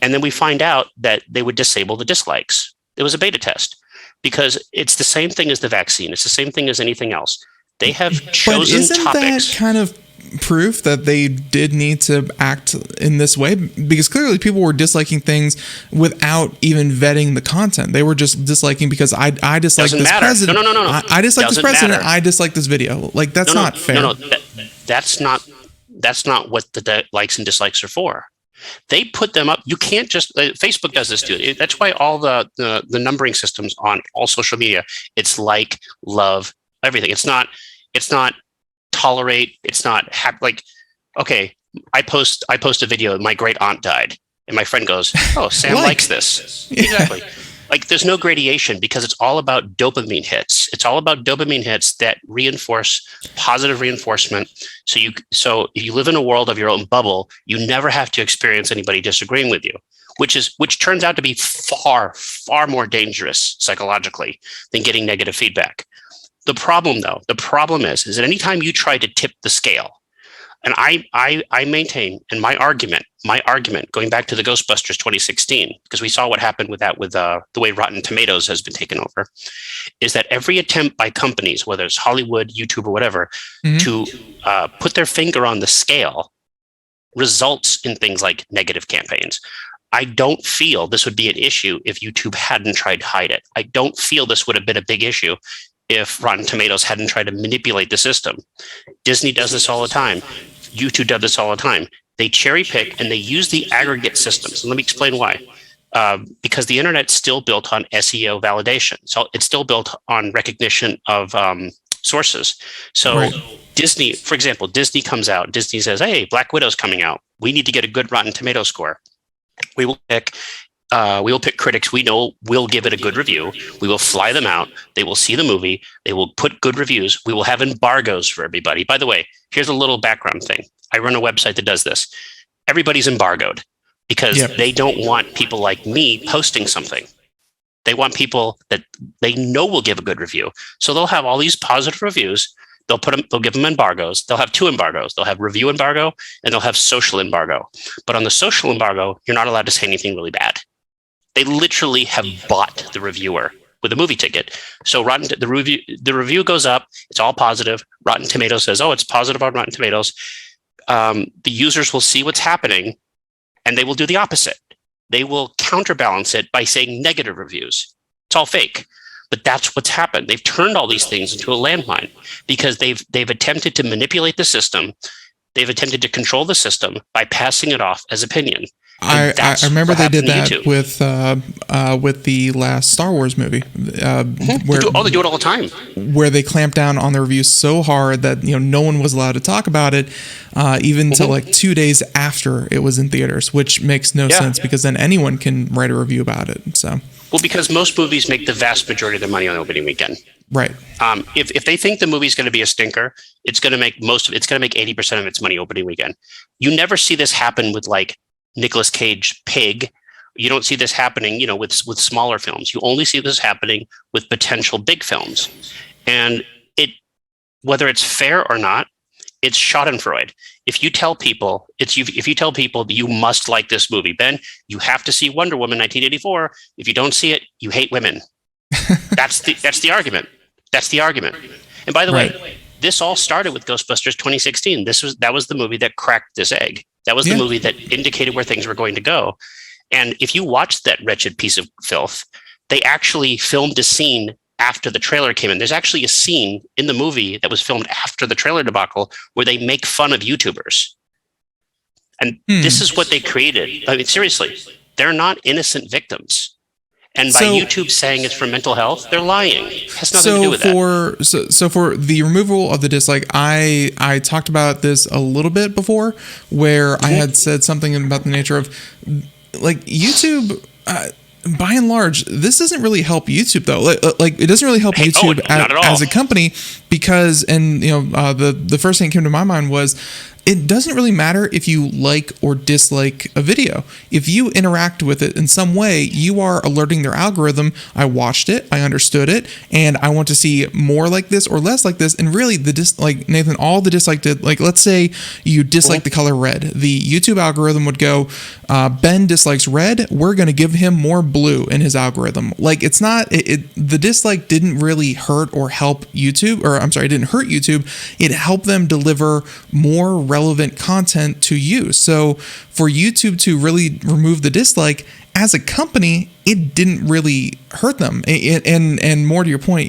And then we find out that they would disable the dislikes. It was a beta test. Because it's the same thing as the vaccine. It's the same thing as anything else. They have chosen topics. But isn't that kind of proof that they did need to act in this way? Because clearly people were disliking things without even vetting the content. They were just disliking because I dislike this president. No. I dislike this president. I dislike this video. Like, that's not fair. No. That's not what the likes and dislikes are for. They put them up. You can't just Facebook does this too. That's why all the numbering systems on all social media, it's like, love, everything. It's not tolerate. It's not okay. I post a video. My great aunt died, and my friend goes, "Oh, Sam likes this." Yeah. Exactly. like there's no gradation because it's all about dopamine hits. It's all about dopamine hits that reinforce positive reinforcement. So if you live in a world of your own bubble, you never have to experience anybody disagreeing with you, which turns out to be far, far more dangerous psychologically than getting negative feedback. The problem is that anytime you try to tip the scale, and I maintain, and my argument, going back to the Ghostbusters 2016, because we saw what happened with that, with the way Rotten Tomatoes has been taken over, is that every attempt by companies, whether it's Hollywood, YouTube, or whatever, to put their finger on the scale results in things like negative campaigns. I don't feel this would be an issue if YouTube hadn't tried to hide it. I don't feel this would have been a big issue if Rotten Tomatoes hadn't tried to manipulate the system. Disney does this all the time. YouTube does this all the time. They cherry pick and they use the aggregate systems. And let me explain why. Because the internet's still built on SEO validation. So it's still built on recognition of sources. So right. Disney, for example, Disney comes out. Disney says, hey, Black Widow's coming out. We need to get a good Rotten Tomato score. We will pick critics we know will give it a good review. We will fly them out. They will see the movie. They will put good reviews. We will have embargoes for everybody. By the way, here's a little background thing. I run a website that does this. Everybody's embargoed because they don't want people like me posting something. They want people that they know will give a good review. So they'll have all these positive reviews. They'll give them embargoes. They'll have two embargoes. They'll have review embargo and they'll have social embargo. But on the social embargo, you're not allowed to say anything really bad. They literally have bought the reviewer with a movie ticket. So the review goes up. It's all positive. Rotten Tomatoes says, oh, it's positive on Rotten Tomatoes. The users will see what's happening and they will do the opposite. They will counterbalance it by saying negative reviews. It's all fake. But that's what's happened. They've turned all these things into a landmine because they've attempted to manipulate the system. They've attempted to control the system by passing it off as opinion. I remember they did that with the last Star Wars movie. Where, they do it all the time. Where they clamped down on the reviews so hard that no one was allowed to talk about it, even until like 2 days after it was in theaters, which makes no sense because then anyone can write a review about it. So. Well, because most movies make the vast majority of their money on opening weekend. Right. If they think the movie's going to be a stinker, it's going to make 80% of its money opening weekend. You never see this happen with like Nicolas Cage Pig. You don't see this happening, with smaller films. You only see this happening with potential big films. And whether it's fair or not, it's Schadenfreude. If you tell people that you must like this movie, Ben, you have to see Wonder Woman 1984. If you don't see it, you hate women. That's the argument. That's the argument. And by the way, this all started with Ghostbusters 2016. That was the movie that cracked this egg. That was the movie that indicated where things were going to go. And if you watch that wretched piece of filth, they actually filmed a scene after the trailer came in. There's actually a scene in the movie that was filmed after the trailer debacle where they make fun of YouTubers. And this is what they created. I mean, seriously, they're not innocent victims. And by YouTube saying it's for mental health, they're lying. It has nothing to do with that. So for the removal of the dislike, I talked about this a little bit before, where I had said something about the nature of, like, YouTube. By and large, this doesn't really help YouTube though. Like it doesn't really help YouTube as a company because, and the first thing that came to my mind was, it doesn't really matter if you like or dislike a video. If you interact with it in some way, you are alerting their algorithm. I watched it, I understood it, and I want to see more like this or less like this. And really, like Nathan, all the dislike did, like let's say you dislike the color red. The YouTube algorithm would go, Ben dislikes red, we're going to give him more blue in his algorithm. Like it's not, the dislike didn't really hurt or help YouTube, or I'm sorry, it didn't hurt YouTube. It helped them deliver more relevant content to you. So for YouTube to really remove the dislike as a company, it didn't really hurt them. And more to your point,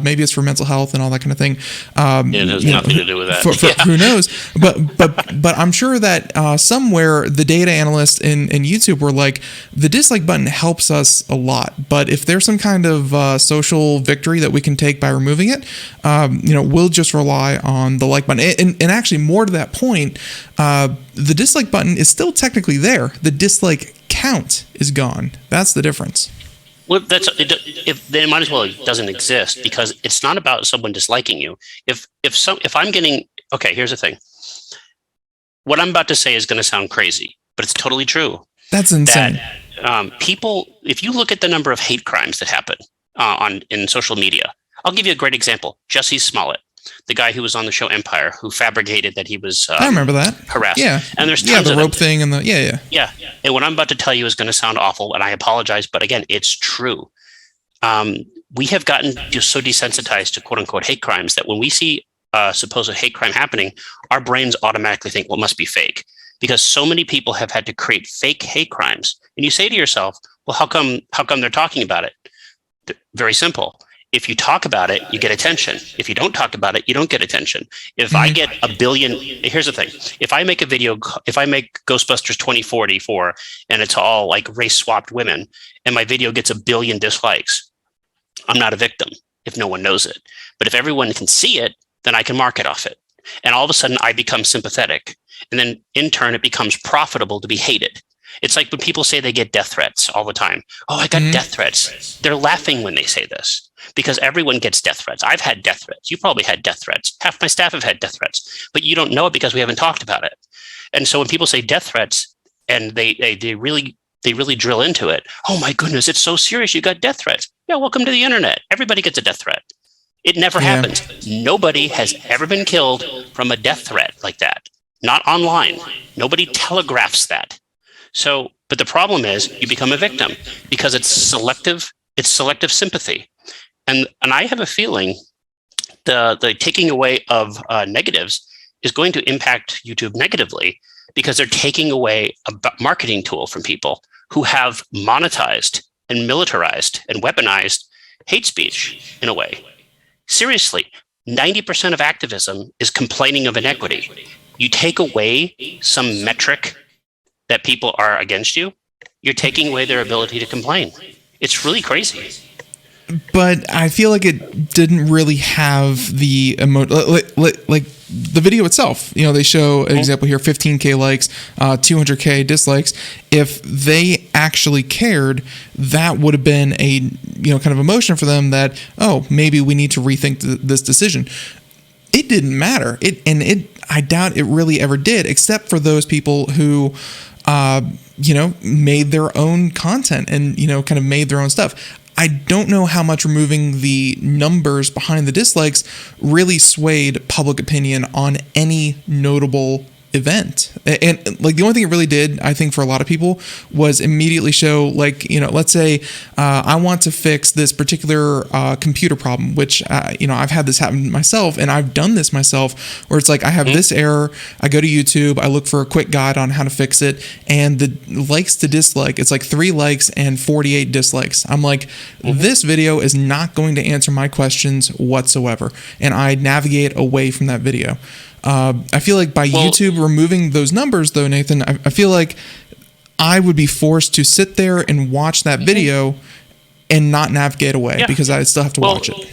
maybe it's for mental health and all that kind of thing. It has nothing to do with that. Who knows? But I'm sure that somewhere the data analysts in YouTube were like, the dislike button helps us a lot. But if there's some kind of social victory that we can take by removing it, we'll just rely on the like button. And actually, more to that point, the dislike button is still technically there. The dislike count is gone. That's the difference. Well, then might as well it doesn't exist, because it's not about someone disliking you. If I'm getting, okay, here's the thing. What I'm about to say is going to sound crazy, but it's totally true. That's insane. People, if you look at the number of hate crimes that happen in social media, I'll give you a great example. Jussie Smollett, the guy who was on the show Empire, who fabricated that he was I remember that. harassed. Yeah. And there's tons the of rope them. thing and the Yeah. And what I'm about to tell you is going to sound awful, and I apologize, but again, it's true. We have gotten just so desensitized to quote unquote hate crimes that when we see supposed hate crime happening, our brains automatically think, well, it must be fake, because so many people have had to create fake hate crimes. And you say to yourself, well, how come they're talking about it? Very simple. If you talk about it, you get attention. If you don't talk about it, you don't get attention. If I get a billion, here's the thing. If I make a video, if I make Ghostbusters 2044 and it's all like race swapped women and my video gets 1 billion dislikes, I'm not a victim if no one knows it. But if everyone can see it, then I can market off it. And all of a sudden I become sympathetic. And then in turn, it becomes profitable to be hated. It's like when people say they get death threats all the time. Oh, I got death threats. They're laughing when they say this, because everyone gets death threats. I've had death threats. You probably had death threats. Half my staff have had death threats, but you don't know it because we haven't talked about it. And so when people say death threats and they really drill into it, oh my goodness, it's so serious. You got death threats. Yeah, welcome to the internet. Everybody gets a death threat. It never happens. Nobody has ever been killed from a death threat like that. Not online. Nobody telegraphs that. So, but the problem is you become a victim because it's selective sympathy. And I have a feeling the taking away of negatives is going to impact YouTube negatively, because they're taking away a marketing tool from people who have monetized and militarized and weaponized hate speech in a way. Seriously, 90% of activism is complaining of inequity. You take away some metric that people are against you, you're taking away their ability to complain. It's really crazy. But I feel like it didn't really have the like the video itself. You know, they show an example here: 15K likes, 200K dislikes. If they actually cared, that would have been a kind of emotion for them that, oh, maybe we need to rethink this decision. It didn't matter. I doubt it really ever did, except for those people who made their own content and kind of made their own stuff. I don't know how much removing the numbers behind the dislikes really swayed public opinion on any notable event. And like the only thing it really did, I think, for a lot of people was immediately show, like, let's say I want to fix this particular computer problem, which I've had this happen myself, and I've done this myself, where it's like I have this error, I go to YouTube, I look for a quick guide on how to fix it, and the likes to dislike, it's like 3 likes and 48 dislikes. I'm like, this video is not going to answer my questions whatsoever, and I navigate away from that video. I feel like by YouTube removing those numbers, though, Nathan, I feel like I would be forced to sit there and watch that video and not navigate away because I still have to watch it.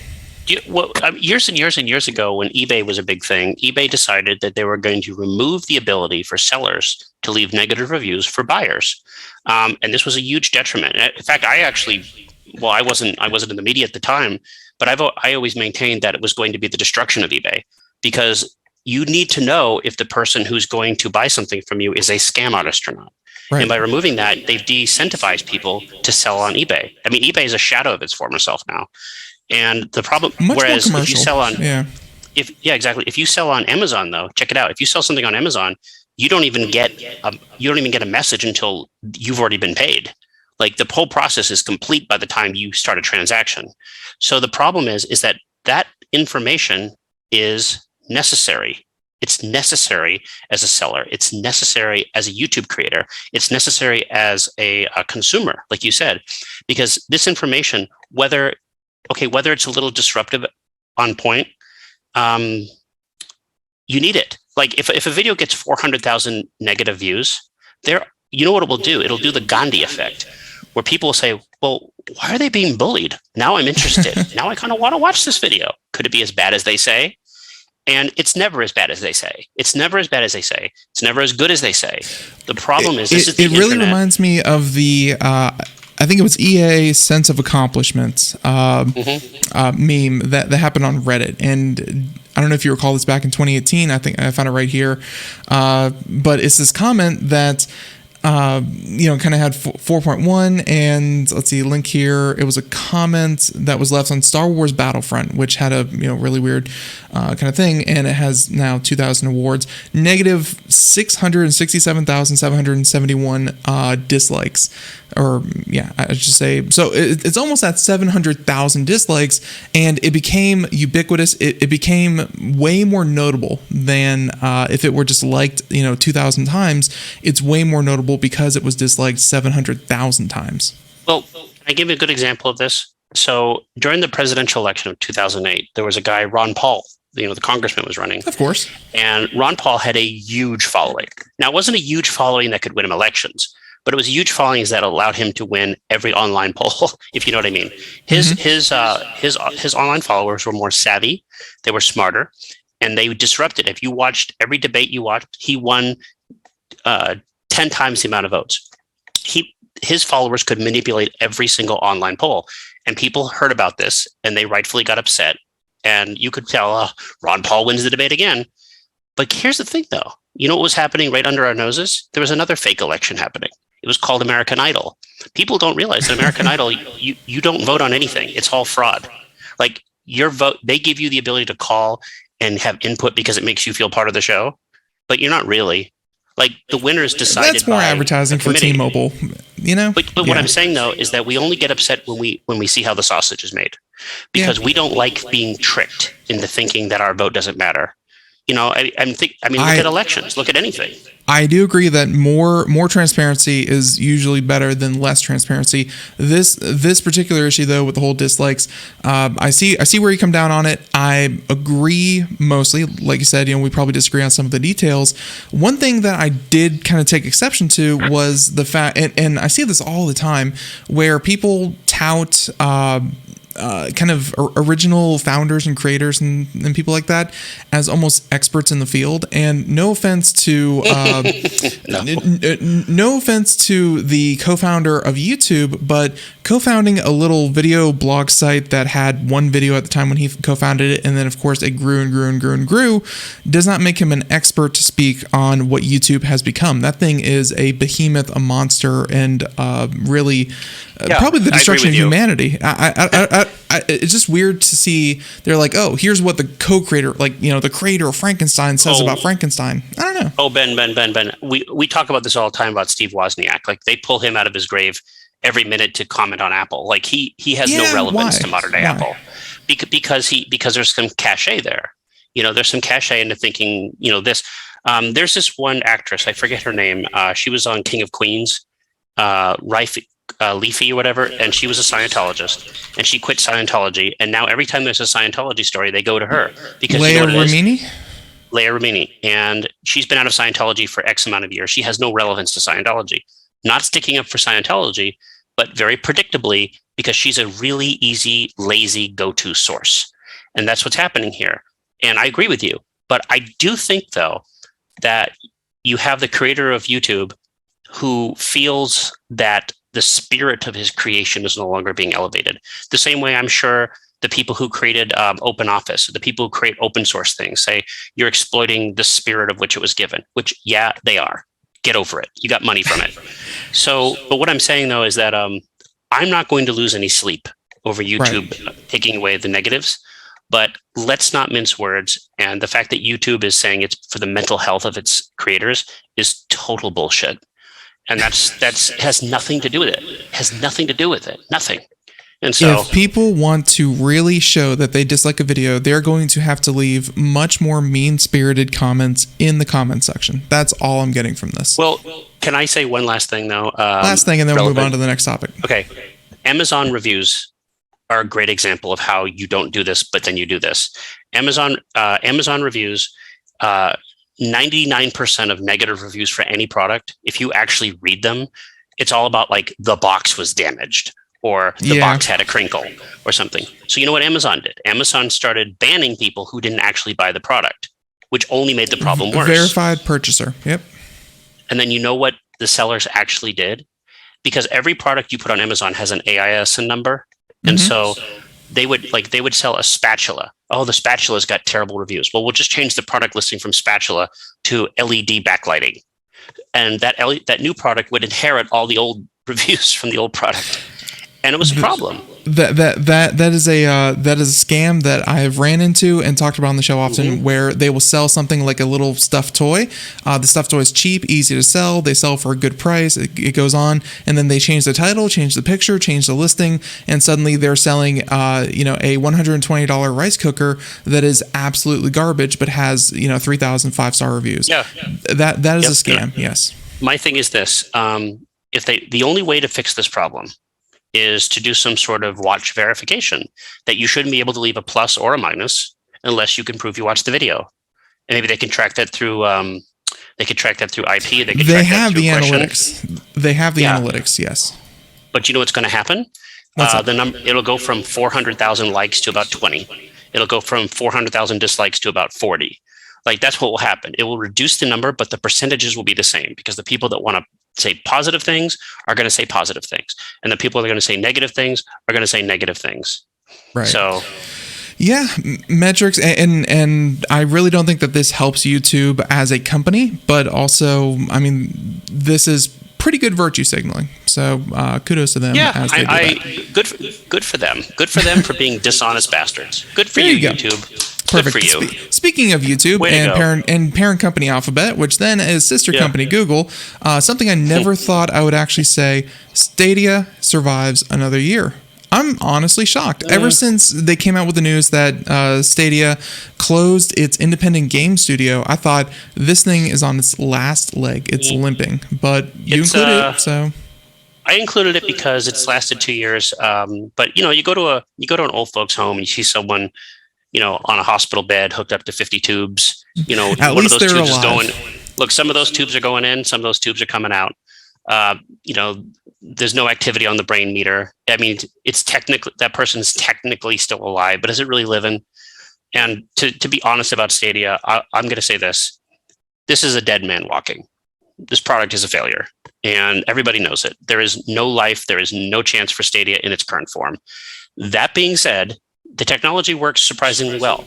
Years and years and years ago, when eBay was a big thing, eBay decided that they were going to remove the ability for sellers to leave negative reviews for buyers, and this was a huge detriment. In fact, I wasn't in the media at the time, but I always maintained that it was going to be the destruction of eBay, because you need to know if the person who's going to buy something from you is a scam artist or not. Right. And by removing that, they've decentivized people to sell on eBay. I mean, eBay is a shadow of its former self now. And the problem, whereas if you sell on, exactly. If you sell on Amazon, though, check it out. If you sell something on Amazon, you don't even get a message until you've already been paid. Like, the whole process is complete by the time you start a transaction. So the problem is that information is necessary. It's necessary as a seller. It's necessary as a YouTube creator. It's necessary as a consumer, like you said, because this information, whether it's a little disruptive on point, you need it. Like, if a video gets 400,000 negative views, you know what it will do? It'll do the Gandhi effect, where people will say, well, why are they being bullied? Now I'm interested. Now I kind of want to watch this video. Could it be as bad as they say? And it's never as bad as they say. It's never as bad as they say. It's never as good as they say. The problem is, it really reminds me of the I think it was EA sense of accomplishment meme that happened on Reddit. And I don't know if you recall this back in 2018. I think I found it right here. But it's this comment that, kind of had 4.1, and let's see, link here. It was a comment that was left on Star Wars Battlefront, which had a really weird kind of thing, and it has now 2,000 awards. Negative 667,771 dislikes, or I should say. So it's almost at 700,000 dislikes, and it became ubiquitous. It became way more notable than if it were just liked 2,000 times. It's way more notable because it was disliked 700,000 times. Well, can I give you a good example of this? So during the presidential election of 2008, there was a guy, Ron Paul, the congressman was running. Of course. And Ron Paul had a huge following. Now, it wasn't a huge following that could win him elections, but it was a huge following that allowed him to win every online poll, if you know what I mean. His online followers were more savvy, they were smarter, and they disrupted. If you watched every debate you watched, he won 10 times the amount of votes. His followers could manipulate every single online poll, and people heard about this, and they rightfully got upset. And you could tell, Ron Paul wins the debate again. But here's the thing, though. You know what was happening right under our noses? There was another fake election happening. It was called American Idol. People don't realize that American Idol, you don't vote on anything. It's all fraud. Like your vote, they give you the ability to call and have input because it makes you feel part of the show, but you're not really. Like the winners decided. That's more advertising for T-Mobile, But what I'm saying though is that we only get upset when we see how the sausage is made, because we don't like being tricked into thinking that our vote doesn't matter. Look at elections. Look at anything. I do agree that more transparency is usually better than less transparency. This particular issue, though, with the whole dislikes, I see where you come down on it. I agree mostly. Like you said, we probably disagree on some of the details. One thing that I did kind of take exception to was the fact, and I see this all the time, where people tout kind of original founders and creators and people like that as almost experts in the field. And no offense to no offense to the co-founder of YouTube, but co-founding a little video blog site that had one video at the time when he co-founded it, and then of course it grew and grew and grew and grew, does not make him an expert to speak on what YouTube has become. That thing is a behemoth, a monster, and really probably the destruction of humanity. It's just weird to see. They're like, oh, here's what the co-creator, the creator of Frankenstein says about Frankenstein. I don't know. Oh, Ben. We talk about this all the time about Steve Wozniak. Like they pull him out of his grave every minute to comment on Apple. Like he has no relevance to modern day Apple because there's some cachet there. There's some cachet into thinking. This. There's this one actress. I forget her name. She was on King of Queens. Leafy or whatever, and she was a Scientologist, and she quit Scientology, and now every time there's a Scientology story, they go to her because Leah Remini, and she's been out of Scientology for X amount of years. She has no relevance to Scientology. Not sticking up for Scientology, but very predictably because she's a really easy, lazy go-to source, and that's what's happening here. And I agree with you, but I do think though that you have the creator of YouTube who feels that the spirit of his creation is no longer being elevated. The same way I'm sure the people who created Open Office, the people who create open source things say you're exploiting the spirit of which it was given, which, they are. Get over it. You got money from it. So, but what I'm saying though is that I'm not going to lose any sleep over YouTube taking away the negatives, but let's not mince words. And the fact that YouTube is saying it's for the mental health of its creators is total bullshit. And that's has nothing to do with it. Nothing. And so if people want to really show that they dislike a video, they're going to have to leave much more mean-spirited comments in the comment section. That's all I'm getting from this. Well, can I say one last thing though? Last thing, and then we'll move on to the next topic. Okay. Amazon reviews are a great example of how you don't do this, but then you do this. Amazon reviews, 99% of negative reviews for any product, if you actually read them, it's all about like the box was damaged or the box had a crinkle or something. So you know what Amazon did? Amazon started banning people who didn't actually buy the product, which only made the problem worse. Verified purchaser. Yep. And then you know what the sellers actually did? because every product you put on Amazon has an AISN number, and so they would sell a spatula. Oh, the spatula's got terrible reviews. Well, we'll just change the product listing from spatula to LED backlighting, and that new product would inherit all the old reviews from the old product, and it was a problem. That is a scam that I have ran into and talked about on the show often, where they will sell something like a little stuffed toy. The stuffed toy is cheap, easy to sell. They sell for a good price. It goes on, and then they change the title, change the picture, change the listing, and suddenly they're selling a $120 rice cooker that is absolutely garbage, but has 3,000 5-star reviews. Yeah, that is a scam. Yes. My thing is this: the only way to fix this problem is to do some sort of watch verification, that you shouldn't be able to leave a plus or a minus unless you can prove you watched the video. And maybe they can track that through IP. They have the analytics. They have the analytics, yes. But you know what's going to happen? It'll go from 400,000 likes to about 20. It'll go from 400,000 dislikes to about 40. Like, that's what will happen. It will reduce the number, but the percentages will be the same, because the people that want to say positive things are going to say positive things, and the people that are going to say negative things are going to say negative things. Right. So, yeah, metrics, and I really don't think that this helps YouTube as a company, but also, I mean, this is pretty good virtue signaling. So kudos to them. Yeah, good for them. Good for them for being dishonest bastards. Good for you, YouTube. Perfect. Good for you. Speaking of YouTube and parent company Alphabet, which then is sister company Google, something I never thought I would actually say: Stadia survives another year. I'm honestly shocked. Ever since they came out with the news that Stadia closed its independent game studio, I thought this thing is on its last leg. It's limping, but you included it, so. I included it because it's lasted 2 years. But you go to an old folks' home and you see someone, on a hospital bed hooked up to 50 tubes. At one least of those they're tubes alive. is going. Look, some of those tubes are going in. Some of those tubes are coming out. There's no activity on the brain meter. I mean, it's that person's technically still alive, but is it really living? And to be honest about Stadia, I'm going to say this: this is a dead man walking. This product is a failure, and everybody knows it. There is no life. There is no chance for Stadia in its current form. That being said, the technology works surprisingly well.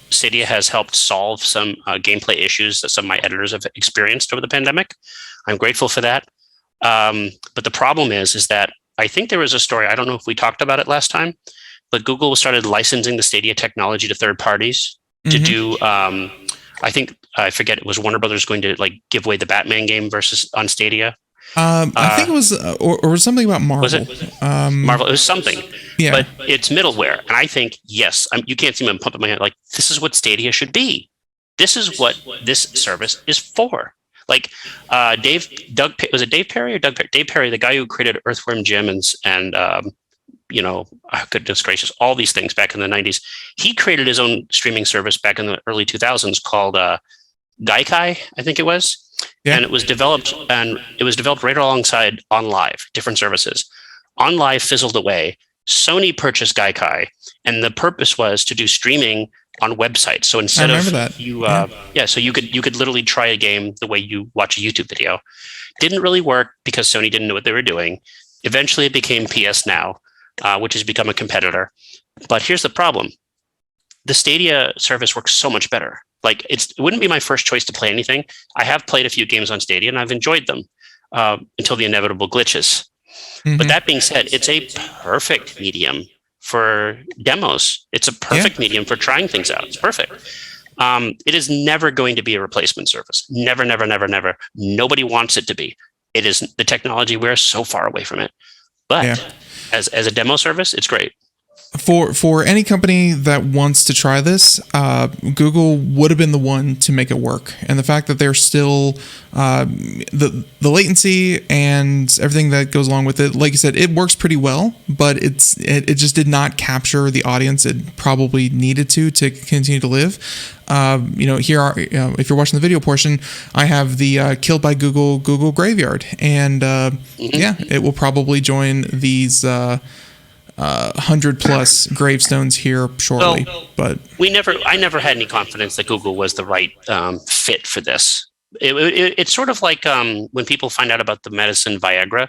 Stadia has helped solve some gameplay issues that some of my editors have experienced over the pandemic. I'm grateful for that. But the problem is that I think there was a story, I don't know if we talked about it last time, but Google started licensing the Stadia technology to third parties to do, I forget, it was Warner Brothers going to give away the Batman game on Stadia. I think it was, or something about Marvel. Was it? Marvel, it was something. Yeah. But it's middleware. And I think, yes, you can't see me, I'm pumping my head, this is what Stadia should be. This is what this service is for. Dave Perry or Doug Perry? Dave Perry, the guy who created Earthworm Jim and goodness gracious, all these things back in the 90s. He created his own streaming service back in the early 2000s called Gaikai, I think it was. Yeah. And it was developed right alongside OnLive, different services. OnLive fizzled away. Sony purchased Gaikai, and the purpose was to do streaming on websites. So instead of that. So you could literally try a game the way you watch a YouTube video. Didn't really work because Sony didn't know what they were doing. Eventually it became PS Now, which has become a competitor. But here's the problem. The Stadia service works so much better. It wouldn't be my first choice to play anything. I have played a few games on Stadia and I've enjoyed them until the inevitable glitches. But that being said, it's a perfect medium for demos. It's a perfect medium for trying things out. It's perfect. It is never going to be a replacement service. Never, never, never, never. Nobody wants it to be. It is the technology. We're so far away from it. But as a demo service, it's great. For any company that wants to try this, Google would have been the one to make it work. And the fact that they're still the latency and everything that goes along with it, like you said, it works pretty well, but it just did not capture the audience it probably needed to continue to live. Here if you're watching the video portion, I have the Killed by Google graveyard, and it will probably join these 100 plus gravestones here shortly. But I never had any confidence that Google was the right fit for this. It's sort of like when people find out about the medicine Viagra,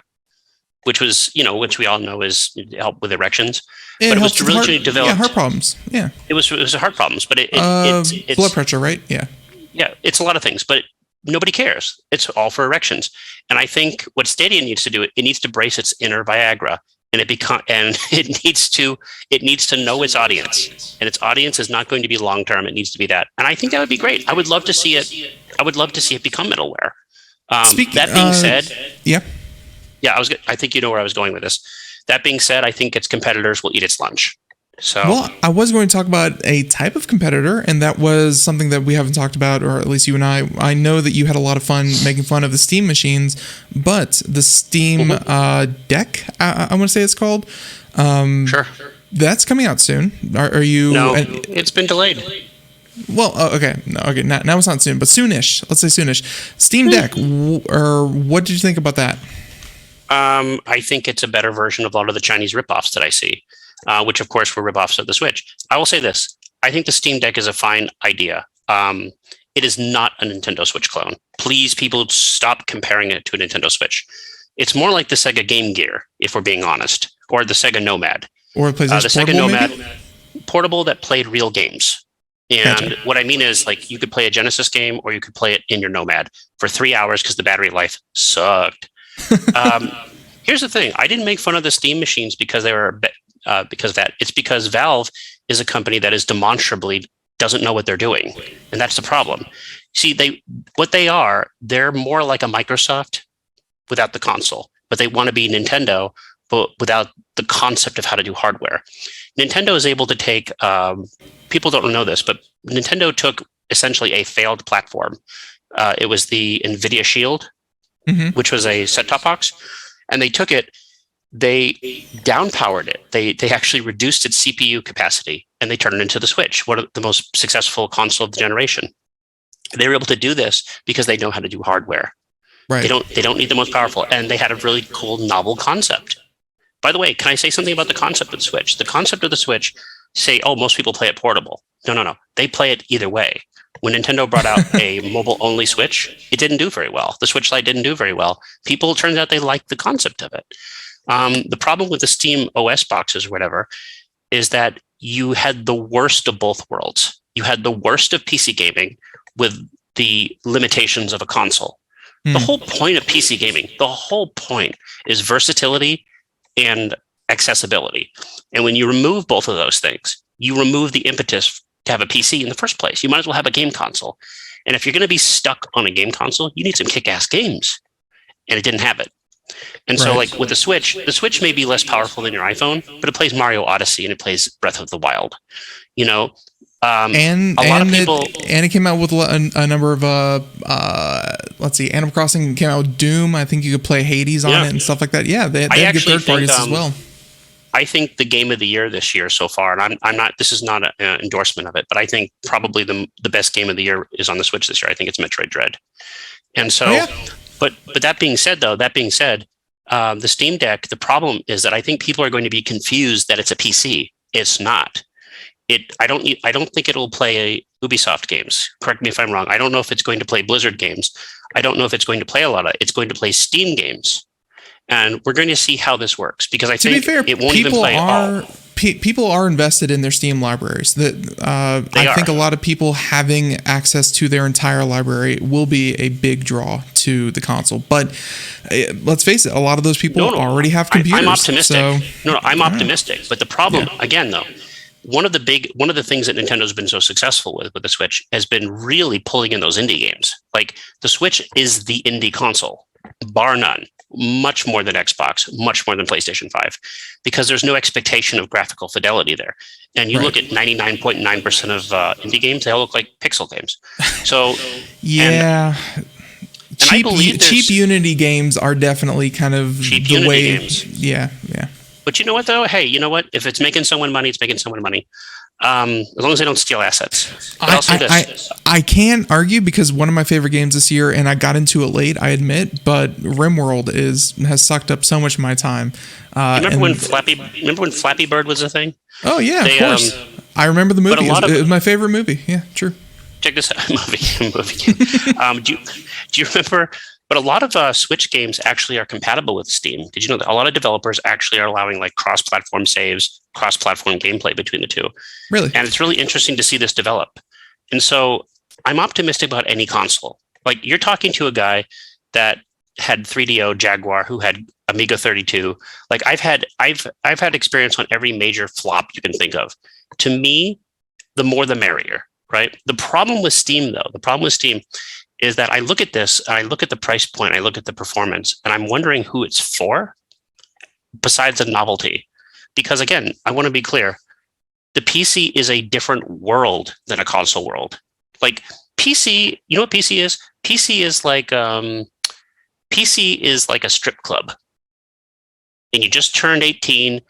which we all know is help with erections. But it was originally developed. Yeah, heart problems. Yeah. It was heart problems, but it's blood pressure, right? Yeah. Yeah, it's a lot of things, but nobody cares. It's all for erections. And I think what Stadia needs to do, it needs to brace its inner Viagra, and it needs to know its audience. And its audience is not going to be long term. It needs to be that. And I think that would be great. I would love to see it. I would love to see it become middleware. That being said, yeah. Yeah, I think you know where I was going with this. That being said, I think its competitors will eat its lunch. So, well, I was going to talk about a type of competitor, and that was something that we haven't talked about, or at least you and I. I know that you had a lot of fun making fun of the Steam machines, but the Steam Deck, I want to say it's called. Sure. That's coming out soon. Are you? No, it's been delayed. Well, okay. No, okay. Now it's not soon, but soonish. Let's say soonish. Steam Deck, or what did you think about that? I think it's a better version of a lot of the Chinese ripoffs that I see. Which of course were ripoffs of the Switch. I will say this. I think the Steam Deck is a fine idea. It is not a Nintendo Switch clone. Please, people, stop comparing it to a Nintendo Switch. It's more like the Sega Game Gear, if we're being honest, or the Sega Nomad. Or the Sega Nomad maybe? Portable that played real games. And Gotcha. What I mean is, like, you could play a Genesis game or you could play it in your Nomad for 3 hours because the battery life sucked. Here's the thing. I didn't make fun of the Steam machines because they were... because of that. It's because Valve is a company that is demonstrably doesn't know what they're doing. And that's the problem. See, they're more like a Microsoft without the console, but they want to be Nintendo, but without the concept of how to do hardware. Nintendo is able to take, people don't know this, but Nintendo took essentially a failed platform. It was the NVIDIA Shield, which was a set-top box, and they took it. They downpowered it. They actually reduced its CPU capacity, and they turned it into the Switch, one of the most successful console of the generation. They were able to do this because they know how to do hardware. Right. They don't need the most powerful, and they had a really cool, novel concept. By the way, can I say something about the concept of the Switch? The concept of the Switch, most people play it portable. No. They play it either way. When Nintendo brought out a mobile-only Switch, it didn't do very well. The Switch Lite didn't do very well. It turns out they liked the concept of it. The problem with the Steam OS boxes or whatever is that you had the worst of both worlds. You had the worst of PC gaming with the limitations of a console. The whole point of PC gaming, the whole point is versatility and accessibility. And when you remove both of those things, you remove the impetus to have a PC in the first place. You might as well have a game console. And if you're going to be stuck on a game console, you need some kick-ass games. And it didn't have it. And so, like with the Switch may be less powerful than your iPhone, but it plays Mario Odyssey and it plays Breath of the Wild. You know, and a lot of people, it came out with a number of Animal Crossing came out with Doom. I think you could play Hades on it and stuff like that. Yeah, they had good third parties as well. I think the game of the year this year so far, and I'm not. This is not an endorsement of it, but I think probably the best game of the year is on the Switch this year. I think it's Metroid Dread, and so. But that being said, the Steam Deck, the problem is that I think people are going to be confused that it's a PC. It's not. I don't think it'll play Ubisoft games. Correct me if I'm wrong. I don't know if it's going to play Blizzard games. I don't know if it's going to play it's going to play Steam games. And we're going to see how this works because I think it won't even play all. People are invested in their Steam libraries. I think a lot of people having access to their entire library will be a big draw to the console. But let's face it, a lot of those people already have computers. I'm optimistic. I'm optimistic. But the problem, again, though, one of the things that Nintendo's been so successful with the Switch has been really pulling in those indie games. Like the Switch is the indie console, bar none. Much more than Xbox, much more than PlayStation 5, because there's no expectation of graphical fidelity there. And you look at 99.9% of indie games, they all look like pixel games. So yeah, cheap Unity games are definitely kind of the way. Games. Yeah. But you know what though? Hey, you know what? If it's making someone money, it's making someone money. As long as they don't steal assets. But I'll say this. I can't argue because one of my favorite games this year, and I got into it late, I admit, but RimWorld has sucked up so much of my time. Remember when Flappy Bird was a thing? Oh yeah, of course. I remember the movie. It was my favorite movie. Yeah, true. check this out. Do you remember? But a lot of Switch games actually are compatible with Steam. Did you know that a lot of developers actually are allowing like cross-platform saves, cross-platform gameplay between the two? Really? And it's really interesting to see this develop. And so I'm optimistic about any console. Like you're talking to a guy that had 3DO Jaguar, who had Amiga 32. Like I've had experience on every major flop you can think of. To me, the more the merrier, right? The problem with Steam is that I look at this, and I look at the price point, I look at the performance, and I'm wondering who it's for, besides the novelty. Because again, I want to be clear, the PC is a different world than a console world. Like PC, you know what PC is? PC is like a strip club. And you just turned 18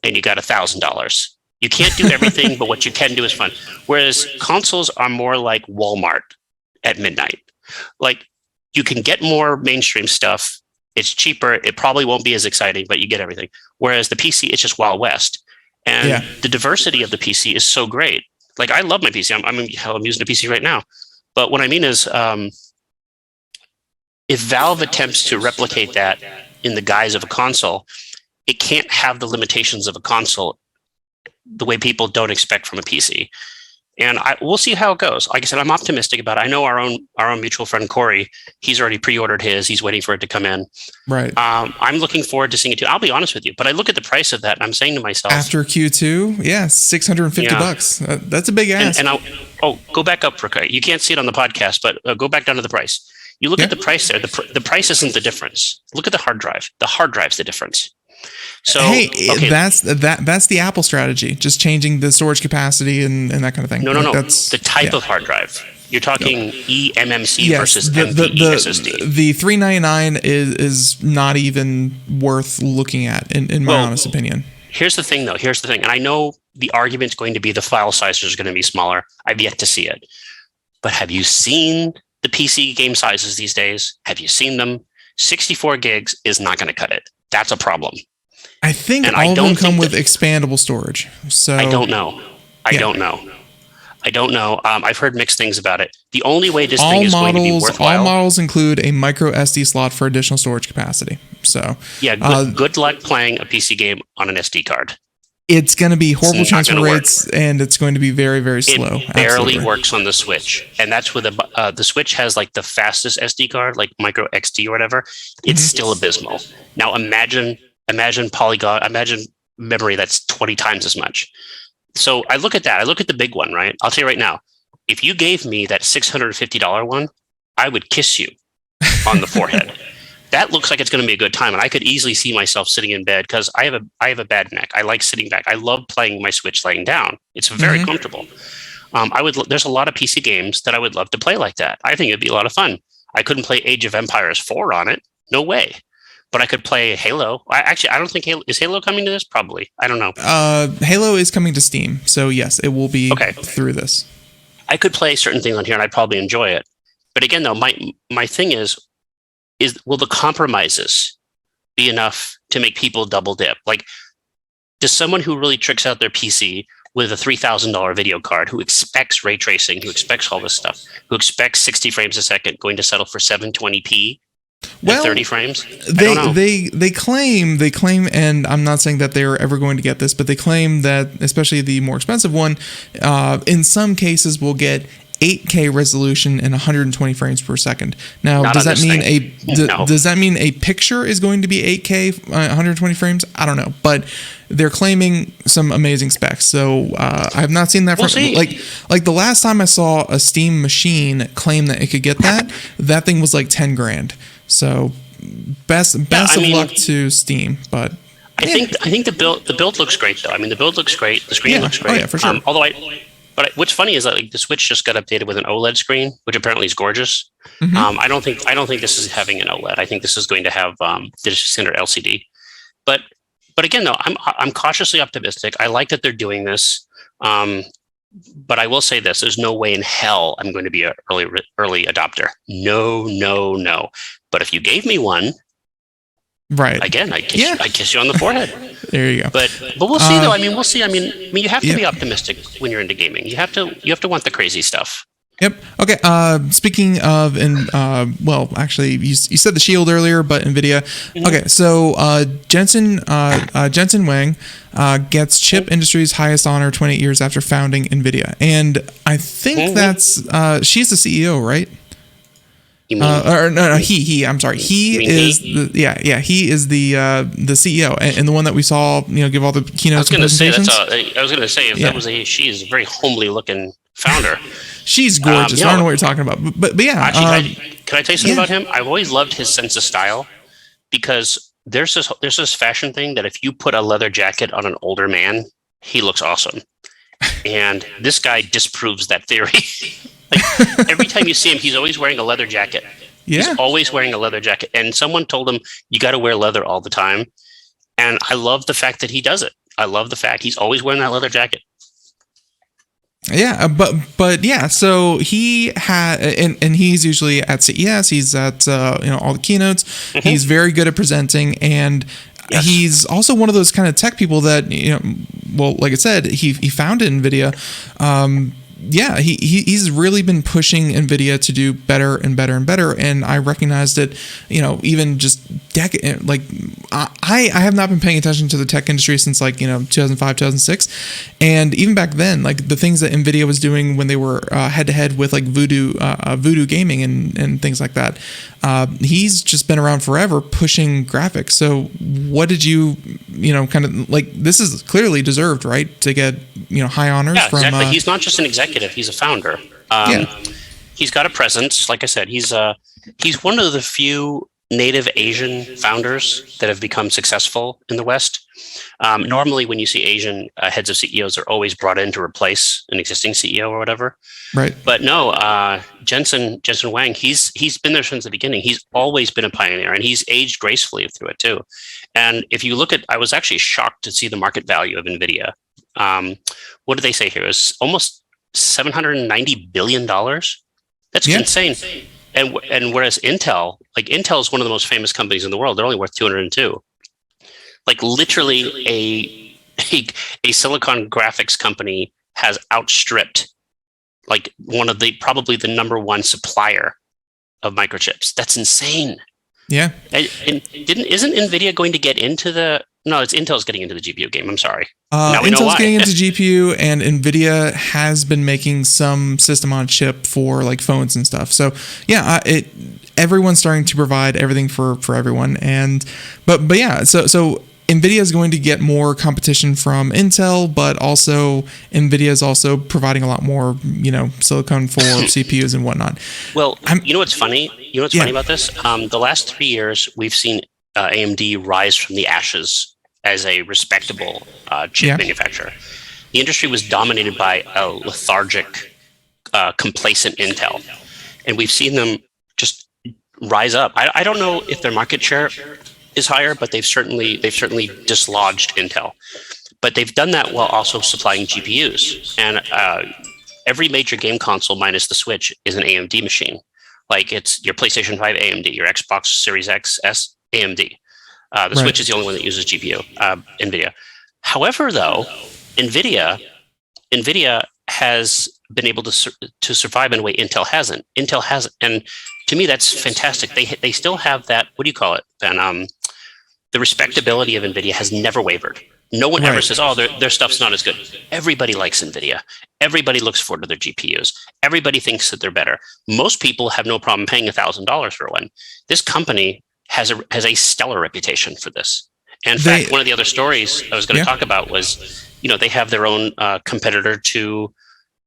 and you got $1,000. You can't do everything, but what you can do is fun. Whereas consoles are more like Walmart at midnight. Like you can get more mainstream stuff. It's cheaper. It probably won't be as exciting, but you get everything. Whereas the PC, it's just Wild West. And the diversity of the PC is so great. Like I love my PC. I'm using a PC right now. But what I mean is, if Valve attempts to replicate that in the guise of a console, it can't have the limitations of a console the way people don't expect from a PC. And we'll see how it goes. Like I said, I'm optimistic about it. I know our own mutual friend Corey, he's already pre-ordered his. He's waiting for it to come in. Right. I'm looking forward to seeing it too. I'll be honest with you, but I look at the price of that and I'm saying to myself, after Q2, $650. That's a big ask. And go back up for a second. You can't see it on the podcast, but go back down to the price. You look at the price there. The price isn't the difference. Look at the hard drive. The hard drive's the difference. So that's the Apple strategy, just changing the storage capacity and that kind of thing. No. That's the type of hard drive. You're talking eMMC versus MPE SSD. The $399 is not even worth looking at, in my honest opinion. Here's the thing, though. And I know the argument's going to be the file sizes are going to be smaller. I've yet to see it. But have you seen the PC game sizes these days? Have you seen them? 64 gigs is not going to cut it. That's a problem. I think all of them come with expandable storage. So I don't know. I don't know. I've heard mixed things about it. The only way this thing is going to be worthwhile. All models include a micro SD slot for additional storage capacity. So good luck playing a PC game on an SD card. It's going to be horrible transfer rates, and it's going to be very, very slow. It barely works on the Switch, and that's where the Switch has like the fastest SD card, like micro XD or whatever. It's still abysmal. Now imagine polygon, imagine memory that's 20 times as much. So I look at that. I look at the big one, right? I'll tell you right now, if you gave me that $650 one, I would kiss you on the forehead. That looks like it's going to be a good time, and I could easily see myself sitting in bed because I have a bad neck. I like sitting back. I love playing my Switch laying down. It's very comfortable. There's a lot of PC games that I would love to play like that. I think it'd be a lot of fun. I couldn't play Age of Empires 4 on it. No way. But I could play Halo. I don't think is Halo coming to this? Probably. I don't know. Halo is coming to Steam, so yes, it will be through this. I could play certain things on here, and I'd probably enjoy it. But again, though, my thing is will the compromises be enough to make people double dip? Like, does someone who really tricks out their PC with a $3,000 video card, who expects ray tracing, who expects all this stuff, who expects 60 frames a second, going to settle for 720p? Well, 30 frames. They claim, and I'm not saying that they're ever going to get this, but they claim that especially the more expensive one, in some cases will get 8K resolution and 120 frames per second. Now, does that mean a picture is going to be 8K, 120 frames? I don't know, but they're claiming some amazing specs. So I have not seen that. Like the last time I saw a Steam machine claim that it could get that thing was like 10 grand. So best of luck to Steam, but I think the build looks great though. I mean, the build looks great. The screen looks great. Oh yeah, for sure. But what's funny is that like the Switch just got updated with an OLED screen, which apparently is gorgeous. I don't think this is having an OLED. I think this is going to have the standard LCD. But again, though, I'm cautiously optimistic. I like that they're doing this. But I will say this: there's no way in hell I'm going to be an early adopter. No. But if you gave me one, right? Again, I kiss you on the forehead. There you go. But we'll see though. I mean, we'll see. I mean, you have to be optimistic when you're into gaming. You have to want the crazy stuff. Yep. Okay. Speaking of, well, actually, you said the Shield earlier, but NVIDIA. Mm-hmm. Okay. So Jensen Huang gets chip industry's highest honor 28 years after founding NVIDIA, and I think that's she's the CEO, right? You mean, no, he. I'm sorry. He is he is the CEO and the one that we saw, give all the keynotes. I was going to say if that was she is a very homely looking founder. She's gorgeous. I don't know what you're talking about, but yeah. Actually, can I tell you something about him? I've always loved his sense of style because there's this fashion thing that if you put a leather jacket on an older man, he looks awesome, and this guy disproves that theory. Like every time you see him, he's always wearing a leather jacket. Yeah. He's always wearing a leather jacket, and someone told him you got to wear leather all the time, and I love the fact that he does it. I love the fact he's always wearing that leather jacket. Yeah, but yeah, so he had, and he's usually at CES. He's at all the keynotes. Mm-hmm. He's very good at presenting, and he's also one of those kind of tech people that well, like I said, he founded NVIDIA. He's really been pushing NVIDIA to do better and better and better, and I recognized it, even just I have not been paying attention to the tech industry since 2005, 2006, and even back then, like the things that NVIDIA was doing when they were head to head with like Voodoo Gaming and things like that. He's just been around forever pushing graphics. So what did you kind of like? This is clearly deserved, right? To get high honors from. Exactly. He's not just an executive; he's a founder. He's got a presence. Like I said, he's one of the few native Asian founders that have become successful in the West. Normally, when you see Asian heads of CEOs, they're always brought in to replace an existing CEO or whatever. Right. But no, Jensen Huang, he's been there since the beginning. He's always been a pioneer, and he's aged gracefully through it too. And if you look at, I was actually shocked to see the market value of NVIDIA. What did they say here? It was almost $790 billion. That's insane. And whereas Intel is one of the most famous companies in the world. They're only worth 202. Like literally a silicon graphics company has outstripped like probably the number one supplier of microchips. That's insane. Yeah. And isn't NVIDIA going to get into it's Intel's getting into the GPU game. I'm sorry. Intel's getting into GPU, and NVIDIA has been making some system on chip for like phones and stuff. So yeah, everyone's starting to provide everything for everyone. But yeah, so NVIDIA is going to get more competition from Intel, but also NVIDIA is also providing a lot more, silicon for CPUs and whatnot. Well, you know what's funny? Funny about this? The last 3 years, we've seen AMD rise from the ashes as a respectable chip manufacturer. The industry was dominated by a lethargic, complacent Intel, and we've seen them just rise up. I don't know if their market share is higher, but they've certainly dislodged Intel. But they've done that while also supplying GPUs. And every major game console minus the Switch is an AMD machine. Like it's your PlayStation 5 AMD, your Xbox Series X S AMD. The Switch is the only one that uses GPU, NVIDIA. However, though, NVIDIA has been able to survive in a way Intel hasn't. And to me, that's fantastic. They still have that. What do you call it, Ben? The respectability of NVIDIA has never wavered. No one ever says, "Oh, their stuff's not as good." Everybody likes NVIDIA. Everybody looks forward to their GPUs. Everybody thinks that they're better. Most people have no problem paying $1,000 for one. This company has a stellar reputation for this. And in fact, one of the other stories I was going to talk about was, they have their own competitor to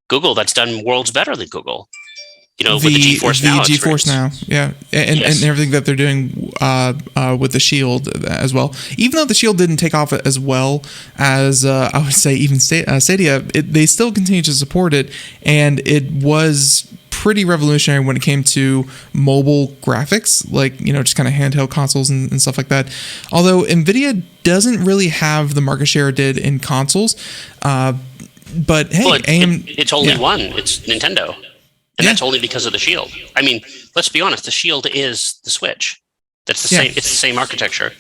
Google that's done worlds better than Google. With the GeForce Now. The GeForce Now, yeah, and everything that they're doing with the Shield as well. Even though the Shield didn't take off as well as I would say even Stadia, they still continue to support it, and it was pretty revolutionary when it came to mobile graphics, like just kind of handheld consoles and stuff like that. Although NVIDIA doesn't really have the market share it did in consoles, but hey, it's only one. It's Nintendo. And that's only because of the Shield. I mean, let's be honest. The Shield is the Switch. That's the same. It's the same architecture.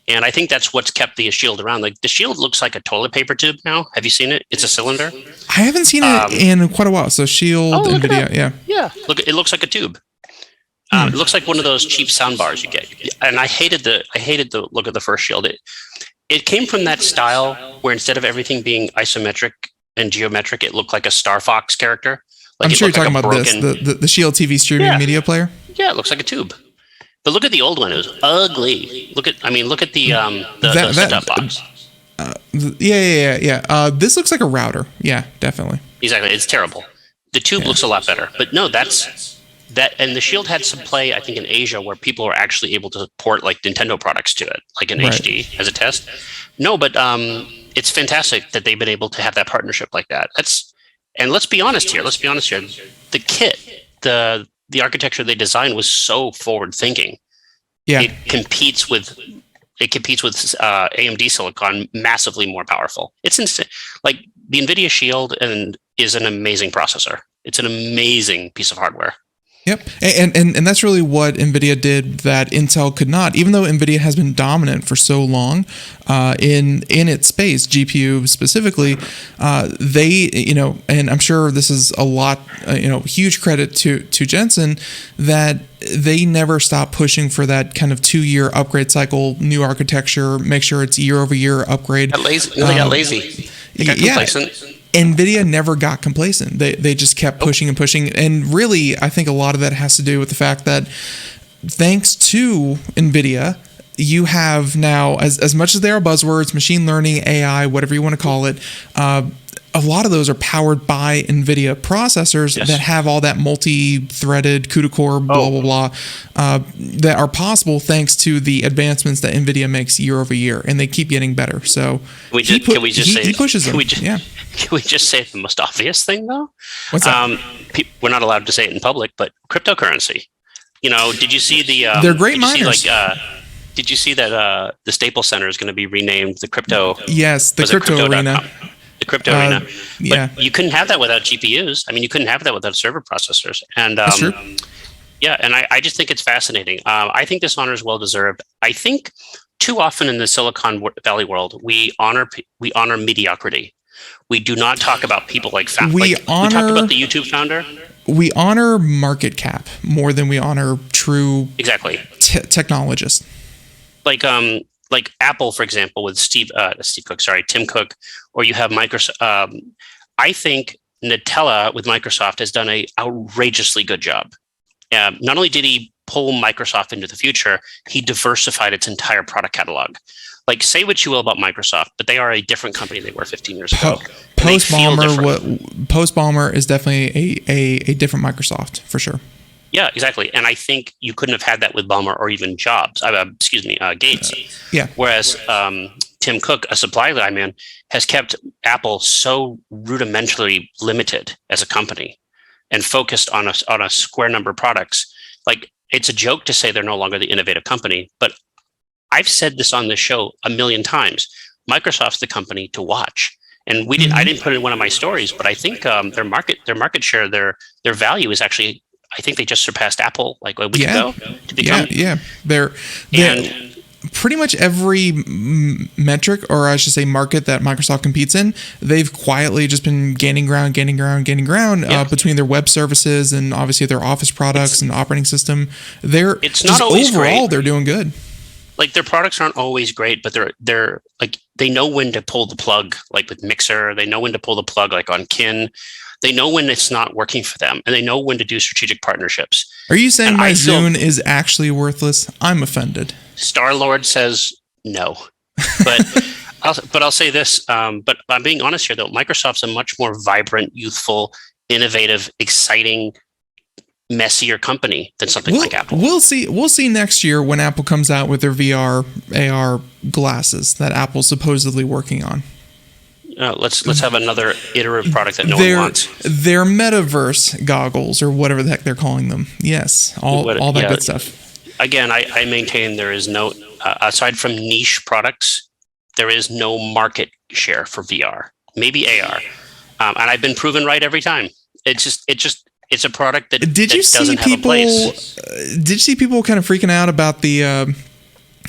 And I think that's what's kept the Shield around. Like the Shield looks like a toilet paper tube now. Have you seen it? It's a cylinder. I haven't seen it in quite a while. So Shield, NVIDIA, yeah. Look, it looks like a tube. It looks like one of those cheap sound bars you get. And I hated the look of the first Shield. It came from that style where instead of everything being isometric and geometric, it looked like a Star Fox character. Like I'm sure you're talking about the Shield TV streaming media player. Yeah, it looks like a tube. But look at the old one; it was ugly. Look at the setup box. Yeah. This looks like a router. Yeah, definitely. Exactly, it's terrible. The tube looks a lot better, but no, that's that. And the Shield had some play, I think, in Asia where people were actually able to port like Nintendo products to it, like in HD as a test. No, but it's fantastic that they've been able to have that partnership like that. And let's be honest here. The kit, the architecture they designed was so forward thinking. Yeah, it competes with AMD Silicon massively more powerful. It's insane. Like the NVIDIA Shield is an amazing processor. It's an amazing piece of hardware. Yep, and that's really what NVIDIA did that Intel could not. Even though NVIDIA has been dominant for so long in its space, GPU specifically, they, and I'm sure this is a lot, huge credit to Jensen, that they never stopped pushing for that kind of 2-year upgrade cycle, new architecture, make sure it's year-over-year upgrade. They got lazy. They got complacent. NVIDIA never got complacent. They just kept pushing and pushing. And really, I think a lot of that has to do with the fact that thanks to NVIDIA, you have now, as much as there are buzzwords, machine learning, AI, whatever you want to call it, a lot of those are powered by NVIDIA processors that have all that multi-threaded CUDA-core, blah, blah, blah, that are possible thanks to the advancements that NVIDIA makes year over year, and they keep getting better. So he pushes them. Can we just say the most obvious thing, though? What's that? We're not allowed to say it in public, but cryptocurrency. Did you see the... they're great miners. Did you see that the Staples Center is going to be renamed the Crypto... Yes, the Crypto Arena. The crypto arena. But you couldn't have that without GPUs. I mean, you couldn't have that without server processors. And that's true. Yeah, and I just think it's fascinating. I think this honor is well deserved. I think too often in the Silicon Valley world, we honor mediocrity. We do not talk about people like we talked about the YouTube founder. We honor market cap more than we honor true technologists. Like Apple, for example, with Tim Cook, or you have Microsoft. I think Nutella with Microsoft has done an outrageously good job. Not only did he pull Microsoft into the future, he diversified its entire product catalog. Like, say what you will about Microsoft, but they are a different company they were 15 years ago. Post-Ballmer is definitely a different Microsoft, for sure. Yeah, exactly. And I think you couldn't have had that with Ballmer or even Gates. Whereas Tim Cook, a supply line man, has kept Apple so rudimentarily limited as a company and focused on a square number of products. Like, it's a joke to say they're no longer the innovative company, but I've said this on this show a million times. Microsoft's the company to watch. And I didn't put it in one of my stories, but I think their market share, their value is actually, I think they just surpassed Apple like a week ago to become. They're pretty much every metric, or I should say market that Microsoft competes in, they've quietly just been gaining ground between their web services and obviously their Office products and operating system. It's not always overall great. They're doing good. Like, their products aren't always great, but they're like, they know when to pull the plug, like with Mixer. They know when to pull the plug, like on Kin. They know when it's not working for them, and they know when to do strategic partnerships. Are you saying my Zune is actually worthless? I'm offended. Star-Lord says no. But I'll say this, but I'm being honest here, though. Microsoft's a much more vibrant, youthful, innovative, exciting, messier company than something like Apple. We'll see next year when Apple comes out with their VR AR glasses that Apple's supposedly working on. Let's have another iterative product that no one wants. Their metaverse goggles, or whatever the heck they're calling them. Yes, all that good stuff. Again, I maintain there is no, aside from niche products, there is no market share for VR. Maybe AR, and I've been proven right every time. It's a product that doesn't have a place. Did you see people kind of freaking out about the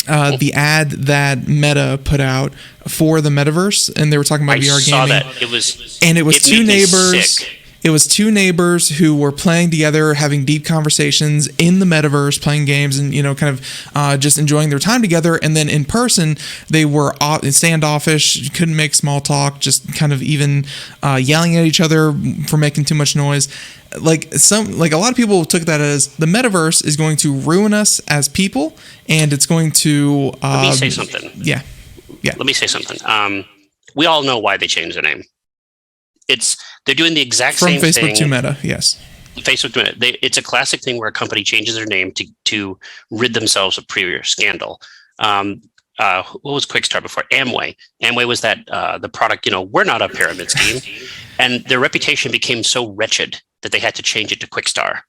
the ad that Meta put out for the metaverse, and they were talking about VR gaming. I saw that. It was two neighbors. It was two neighbors who were playing together, having deep conversations in the metaverse, playing games, and kind of just enjoying their time together. And then in person, they were standoffish, couldn't make small talk, just kind of even yelling at each other for making too much noise. Like a lot of people took that as the metaverse is going to ruin us as people, and it's going to. Let me say something. Yeah. Let me say something. We all know why they changed their name. They're doing the exact same thing. From Facebook to Meta, yes. Facebook to Meta. It's a classic thing where a company changes their name to rid themselves of previous scandal. What was Quickstar before? Amway. Amway was that the product, we're not a pyramid scheme. And their reputation became so wretched that they had to change it to Quickstar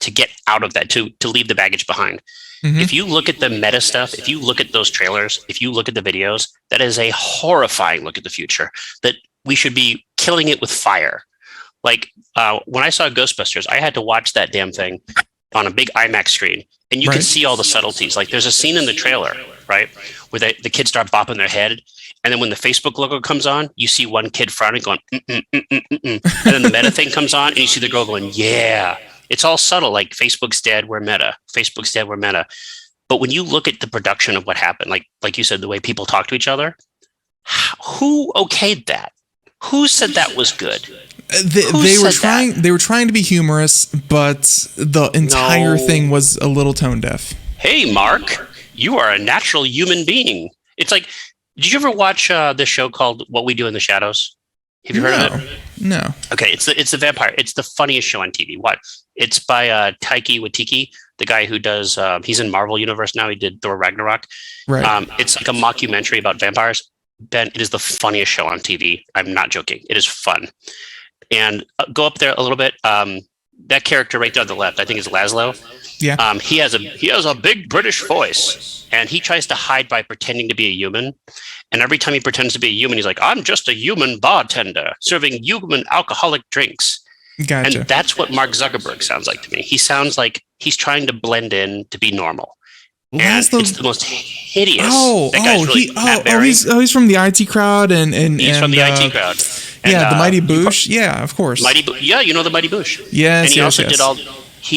to get out of that, to leave the baggage behind. Mm-hmm. If you look at the Meta stuff, if you look at those trailers, if you look at the videos, that is a horrifying look at the future, that we should be killing it with fire. Like when I saw Ghostbusters, I had to watch that damn thing on a big IMAX screen, and you can see all the subtleties. Like there's a scene in the trailer, right, where the kids start bopping their head, and then when the Facebook logo comes on, you see one kid frowning, going, and then the Meta thing comes on, and you see the girl going, yeah. It's all subtle, like Facebook's dead, we're Meta. Facebook's dead, we're Meta. But when you look at the production of what happened, like you said, the way people talk to each other, who okayed that? Who said that was good? They were trying to be humorous, but the entire thing was a little tone deaf. Hey, Mark, you are a natural human being. It's like, did you ever watch this show called What We Do in the Shadows? Have you heard of it? No. Okay, it's the vampire. It's the funniest show on TV. What? It's by Taika Waititi, the guy who does. He's in Marvel Universe now. He did Thor Ragnarok. Right. It's like a mockumentary about vampires. Ben, it is the funniest show on TV. I'm not joking. It is fun. And go up there a little bit. That character right there on the left, I think is Laszlo. Yeah. He has a big British voice, and he tries to hide by pretending to be a human. And every time he pretends to be a human, he's like, "I'm just a human bartender serving human alcoholic drinks." Gotcha. And that's what Mark Zuckerberg sounds like to me. He sounds like he's trying to blend in to be normal. And it's the most hideous. He's from the IT crowd, and he's from the IT crowd. And, the Mighty Boosh. Yeah, of course. You know the Mighty Boosh. Yes, and he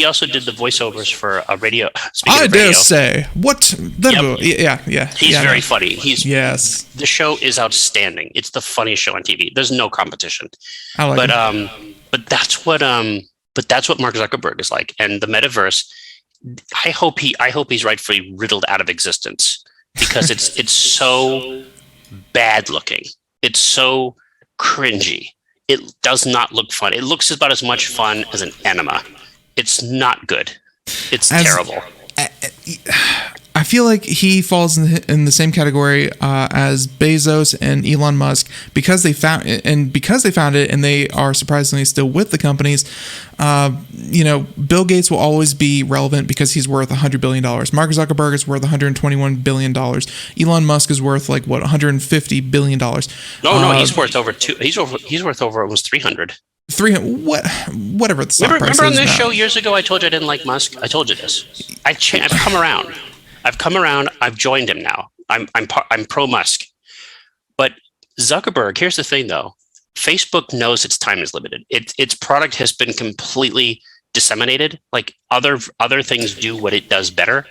also did the voiceovers for a radio. I dare say what. Yeah. He's very funny. Yes. The show is outstanding. It's the funniest show on TV. There's no competition. I like it. But that's what Mark Zuckerberg is like, and the metaverse. I hope he's rightfully riddled out of existence, because it's so bad looking. It's so cringy. It does not look fun. It looks about as much fun as an enema. It's not good. It's terrible. I feel like he falls in the same category as Bezos and Elon Musk because they found it, and they are surprisingly still with the companies. Bill Gates will always be relevant because he's worth $100 billion. Mark Zuckerberg is worth $121 billion. Elon Musk is worth $150 billion. No, he's worth over he's worth over almost 300. 300. Whatever the stock price is. Remember on this show years ago, I told you I didn't like Musk. I told you this. I've come around. I've joined him now. I'm pro Musk. But Zuckerberg, here's the thing though. Facebook knows its time is limited. Its product has been completely disseminated. Like other things do what it does better,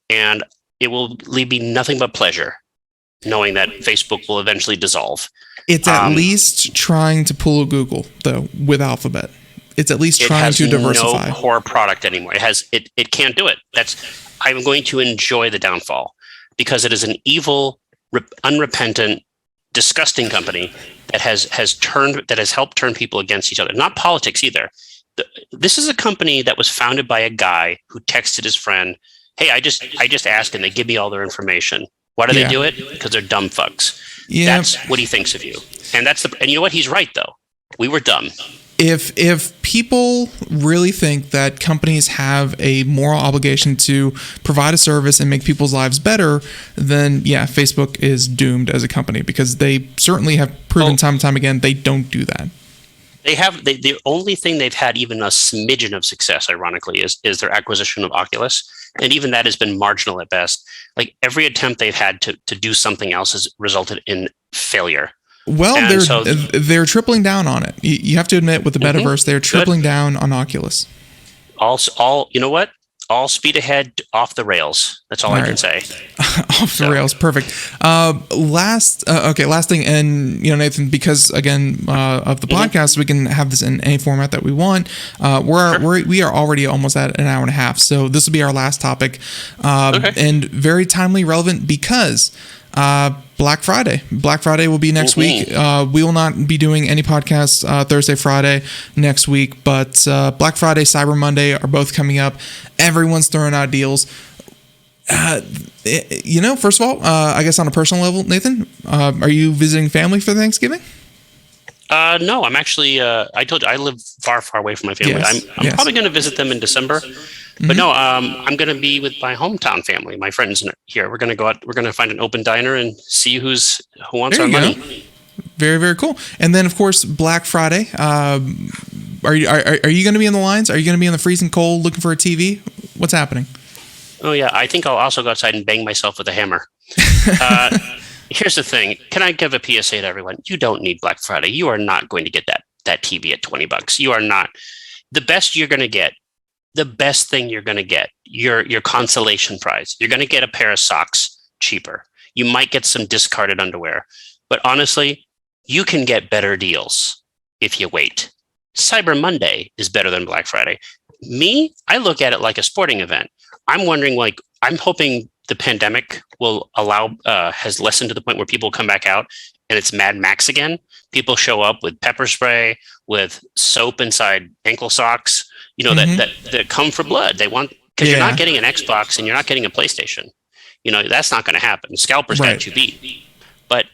and it will leave me nothing but pleasure knowing that Facebook will eventually dissolve. It's at least trying to pull a Google though with Alphabet. It's at least trying to diversify. It has no core product anymore. It can't do it. I'm going to enjoy the downfall because it is an evil, unrepentant, disgusting company that has helped turn people against each other. Not politics either. This is a company that was founded by a guy who texted his friend, "Hey, I just ask and they give me all their information." Why do they do it? Because they're dumb fucks. Yeah. That's what he thinks of you. And you know what? He's right though. We were dumb. If people really think that companies have a moral obligation to provide a service and make people's lives better, then Facebook is doomed as a company because they certainly have proven time and time again they don't do that. The only thing they've had even a smidgen of success, ironically, is their acquisition of Oculus, and even that has been marginal at best. Like every attempt they've had to do something else has resulted in failure. Well, they're tripling down on it. You have to admit, with the metaverse, they're tripling down on Oculus. All you know what? All speed ahead, off the rails. That's all I can say. Off the rails, perfect. Last thing, and Nathan, because again of the podcast, we can have this in any format that we want. We are already almost at an hour and a half, so this will be our last topic, and very timely, relevant because. Black Friday. Black Friday will be next week. We will not be doing any podcasts Thursday, Friday next week, but Black Friday, Cyber Monday are both coming up. Everyone's throwing out deals. First of all, I guess on a personal level, Nathan, are you visiting family for Thanksgiving? No, I'm actually, I told you, I live far, far away from my family. Yes, I'm probably going to visit them in December. But no, I'm going to be with my hometown family, my friends here. We're going to go out. We're going to find an open diner and see who wants our money. Very, very cool. And then, of course, Black Friday. Are you going to be in the lines? Are you going to be in the freezing cold looking for a TV? What's happening? Oh yeah, I think I'll also go outside and bang myself with a hammer. Here's the thing. Can I give a PSA to everyone? You don't need Black Friday. You are not going to get that TV at $20. You are not. The best you're going to get. The best thing you're going to get, your consolation prize. You're going to get a pair of socks cheaper. You might get some discarded underwear. But honestly, you can get better deals if you wait. Cyber Monday is better than Black Friday. Me, I look at it like a sporting event. I'm wondering, I'm hoping the pandemic will has lessened to the point where people come back out and it's Mad Max again. People show up with pepper spray, with soap inside ankle socks. That come for blood. They want, because you're not getting an Xbox and you're not getting a PlayStation. That's not going to happen. Scalpers got you beat. But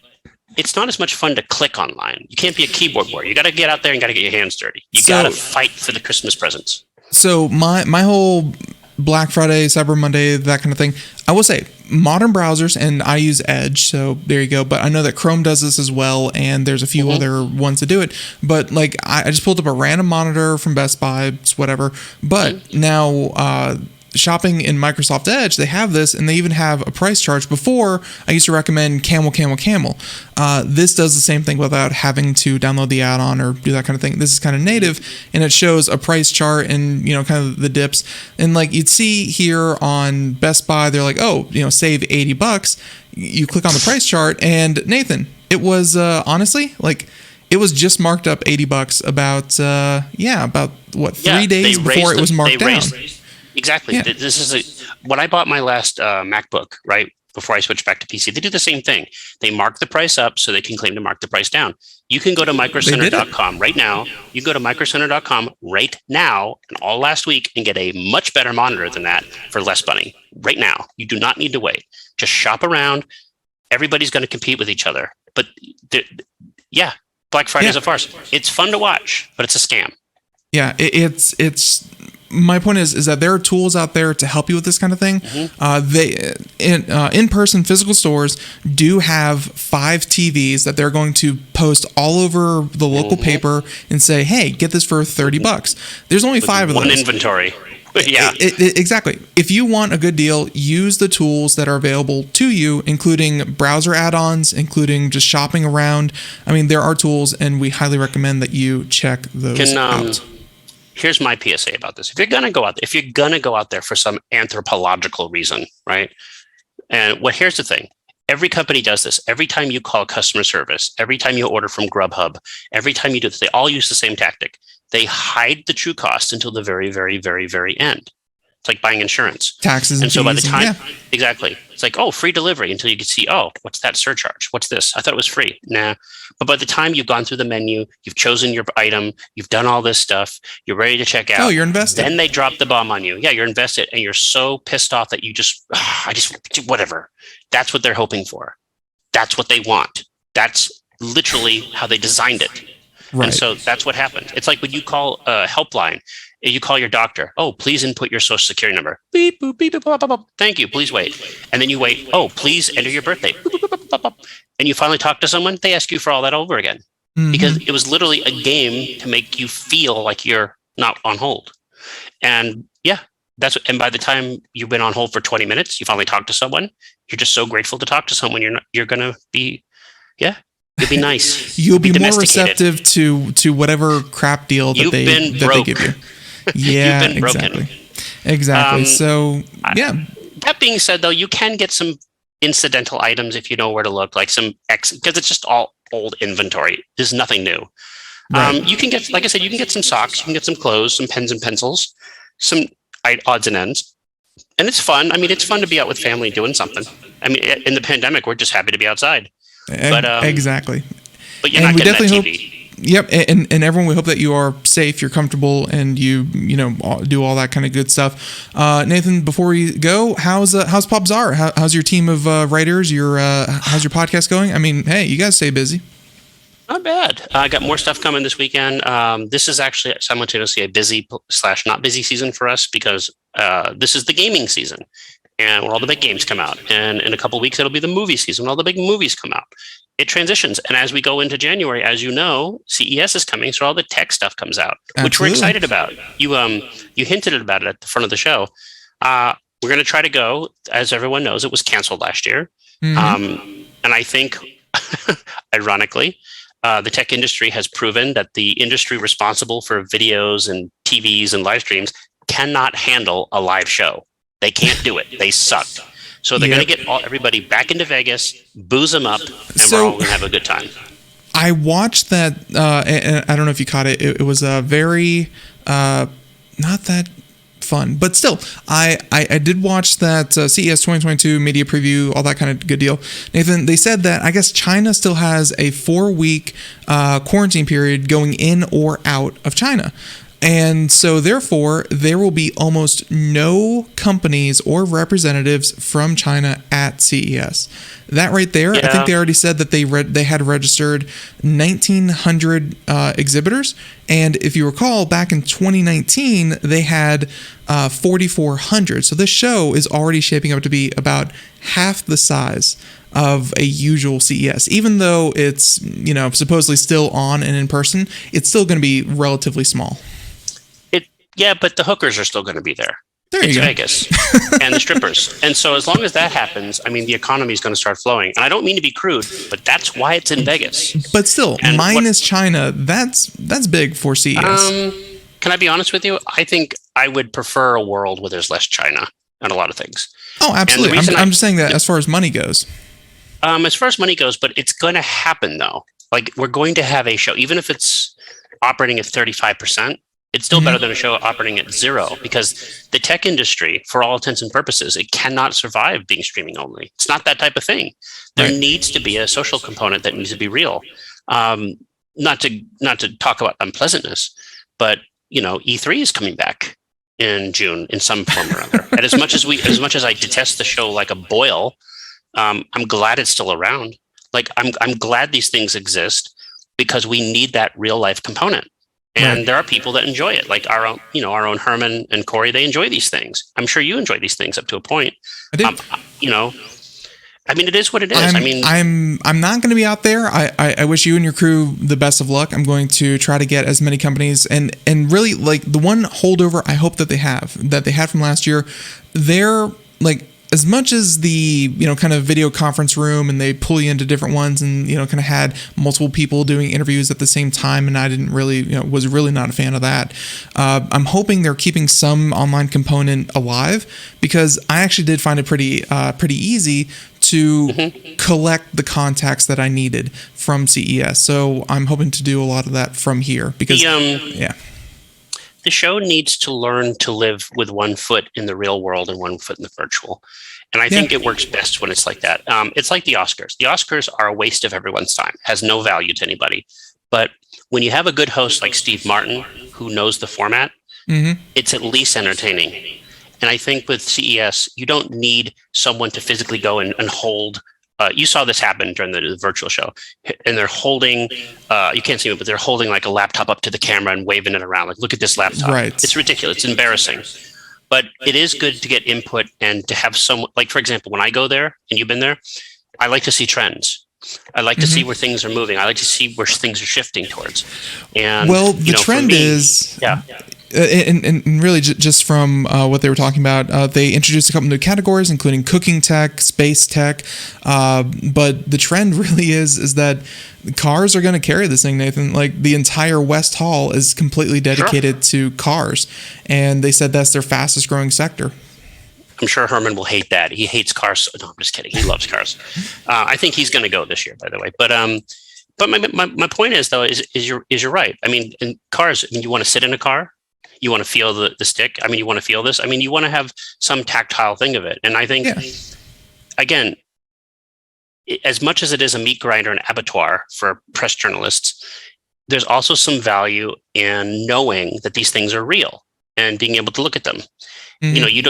it's not as much fun to click online. You can't be a keyboard warrior. You got to get out there and got to get your hands dirty. You got to fight for the Christmas presents. So my whole Black Friday, Cyber Monday, that kind of thing, I will say modern browsers, and I use Edge, so there you go. But I know that Chrome does this as well, and there's a few other ones that do it. But I just pulled up a random monitor from Best Buy, it's whatever. But now shopping in Microsoft Edge, they have this, and they even have a price charge. Before, I used to recommend Camel. This does the same thing without having to download the add-on or do that kind of thing. This is kind of native, and it shows a price chart and kind of the dips. And you'd see here on Best Buy, they're like, save $80. You click on the price chart, and Nathan, it was honestly it was just marked up $80 about 3 days before it was marked down. Exactly. Yeah. This is when I bought my last MacBook, right? Before I switched back to PC, they do the same thing. They mark the price up so they can claim to mark the price down. You can go to microcenter.com right now. You go to microcenter.com right now and all last week and get a much better monitor than that for less money right now. You do not need to wait. Just shop around. Everybody's going to compete with each other. But Black Friday is a farce. It's fun to watch, but it's a scam. Yeah, it's. My point is that there are tools out there to help you with this kind of thing. They in-person physical stores do have 5 TVs that they're going to post all over the local paper and say, "Hey, get this for $30." There's only 5 of those. One inventory. Yeah, exactly. If you want a good deal, use the tools that are available to you, including browser add-ons, including just shopping around. I mean, there are tools, and we highly recommend that you check those out. Here's my PSA about this. If you're gonna go out there for some anthropological reason, right? And here's the thing. Every company does this. Every time you call customer service, every time you order from Grubhub, every time you do this, they all use the same tactic. They hide the true cost until the very, very, very, very end. It's like buying insurance. Taxes and so fees, by the time, exactly. It's like, free delivery until you can see, what's that surcharge? What's this? I thought it was free. Nah. But by the time you've gone through the menu, you've chosen your item, you've done all this stuff, you're ready to check out. You're invested. Then they drop the bomb on you. Yeah, you're invested, and you're so pissed off that you whatever. That's what they're hoping for. That's what they want. That's literally how they designed it. Right. And so that's what happened. It's like when you call a helpline, you call your doctor. Please input your social security number. Beep, boop, beep, boop, bop, bop, bop. Thank you. Please wait. And then you wait. Please enter your birthday. Boop, boop, boop, boop, boop. And you finally talk to someone. They ask you for all that over again. because it was literally a game to make you feel like you're not on hold. And and by the time you've been on hold for 20 minutes, you finally talk to someone. You're just so grateful to talk to someone. You're going to be, you'll be nice. You'll be more receptive to whatever crap deal that they give you. Yeah, You've been broken. Exactly. So, yeah. That being said, though, you can get some incidental items if you know where to look, like because it's just all old inventory. There's nothing new. Right. You can get, like I said, you can get some socks, you can get some clothes, some pens and pencils, some odds and ends. And it's fun. I mean, it's fun to be out with family doing something. I mean, in the pandemic, we're just happy to be outside. But, exactly. But you're not getting that TV. Yep, and everyone, we hope that you are safe, you're comfortable, and you do all that kind of good stuff. Nathan, before we go, how's Popzara? How's your team of writers? How's your podcast going? I mean, hey, you guys stay busy. Not bad. I got more stuff coming this weekend. This is actually simultaneously a busy / not busy season for us because this is the gaming season, and where all the big games come out. And in a couple of weeks, it'll be the movie season when all the big movies come out. It transitions, and as we go into January, as you know, CES is coming, so all the tech stuff comes out, which we're excited about. You hinted about it at the front of the show. We're going to try to go. As everyone knows, it was canceled last year, and I think, ironically, the tech industry has proven that the industry responsible for videos and TVs and live streams cannot handle a live show. They can't do it. They suck. So they're going to get everybody back into Vegas, booze them up, and we're all going to have a good time. I watched that, and I don't know if you caught it. It was a very, not that fun, but still, I did watch that CES 2022 media preview, all that kind of good deal. Nathan, they said that I guess China still has a 4-week quarantine period going in or out of China. And so, therefore, there will be almost no companies or representatives from China at CES. That right there, I think they already said that they had registered 1,900 exhibitors. And if you recall, back in 2019, they had 4,400. So this show is already shaping up to be about half the size of a usual CES. Even though it's, supposedly still on and in person, it's still going to be relatively small. Yeah, but the hookers are still going to be there. It's Vegas and the strippers. And so as long as that happens, I mean, the economy is going to start flowing. And I don't mean to be crude, but that's why it's in Vegas. But still, minus China, that's big for CES. Can I be honest with you? I think I would prefer a world where there's less China on a lot of things. Oh, absolutely. I'm just saying that as far as money goes. As far as money goes, but it's going to happen, though. Like, we're going to have a show, even if it's operating at 35%. It's still better than a show operating at 0, because the tech industry, for all intents and purposes, it cannot survive being streaming only. It's not that type of thing. There needs to be a social component that needs to be real. Not to talk about unpleasantness, but E3 is coming back in June in some form or other. And as much as I detest the show like a boil, I'm glad it's still around. Like I'm glad these things exist because we need that real life component. And there are people that enjoy it, like our own Herman and Corey. They enjoy these things. I'm sure you enjoy these things up to a point. I do. I mean, it is what it is. I'm not going to be out there. I wish you and your crew the best of luck. I'm going to try to get as many companies and really like the one holdover I hope that they had from last year. They're like, as much as the, kind of video conference room and they pull you into different ones and, kind of had multiple people doing interviews at the same time. And I didn't really, was really not a fan of that. I'm hoping they're keeping some online component alive because I actually did find it pretty easy to collect the contacts that I needed from CES. So I'm hoping to do a lot of that from here because, the show needs to learn to live with one foot in the real world and one foot in the virtual. And I think it works best when it's like that. It's like the Oscars. The Oscars are a waste of everyone's time, has no value to anybody. But when you have a good host like Steve Martin, who knows the format, it's at least entertaining. And I think with CES, you don't need someone to physically go and hold. You saw this happen during the virtual show, and they're holding, you can't see it, but they're holding like a laptop up to the camera and waving it around. Like, look at this laptop. Right. It's ridiculous. It's embarrassing. But it is good to get input and to have someone, like, for example, when I go there, and you've been there, I like to see trends. I like to see where things are moving. I like to see where things are shifting towards. And the trend is and really just from what they were talking about, they introduced a couple new categories, including cooking tech, space tech. But the trend really is that cars are going to carry this thing, Nathan. Like the entire West Hall is completely dedicated to cars, and they said that's their fastest growing sector. I'm sure Herman will hate that. He hates cars. No, I'm just kidding. He loves cars. I think he's going to go this year, by the way. But my point is though is you're right. I mean, in cars, you want to sit in a car. You want to feel the stick. I mean, you want to feel this. I mean, you want to have some tactile thing of it. And I think, again, as much as it is a meat grinder and abattoir for press journalists, there's also some value in knowing that these things are real and being able to look at them. You know, you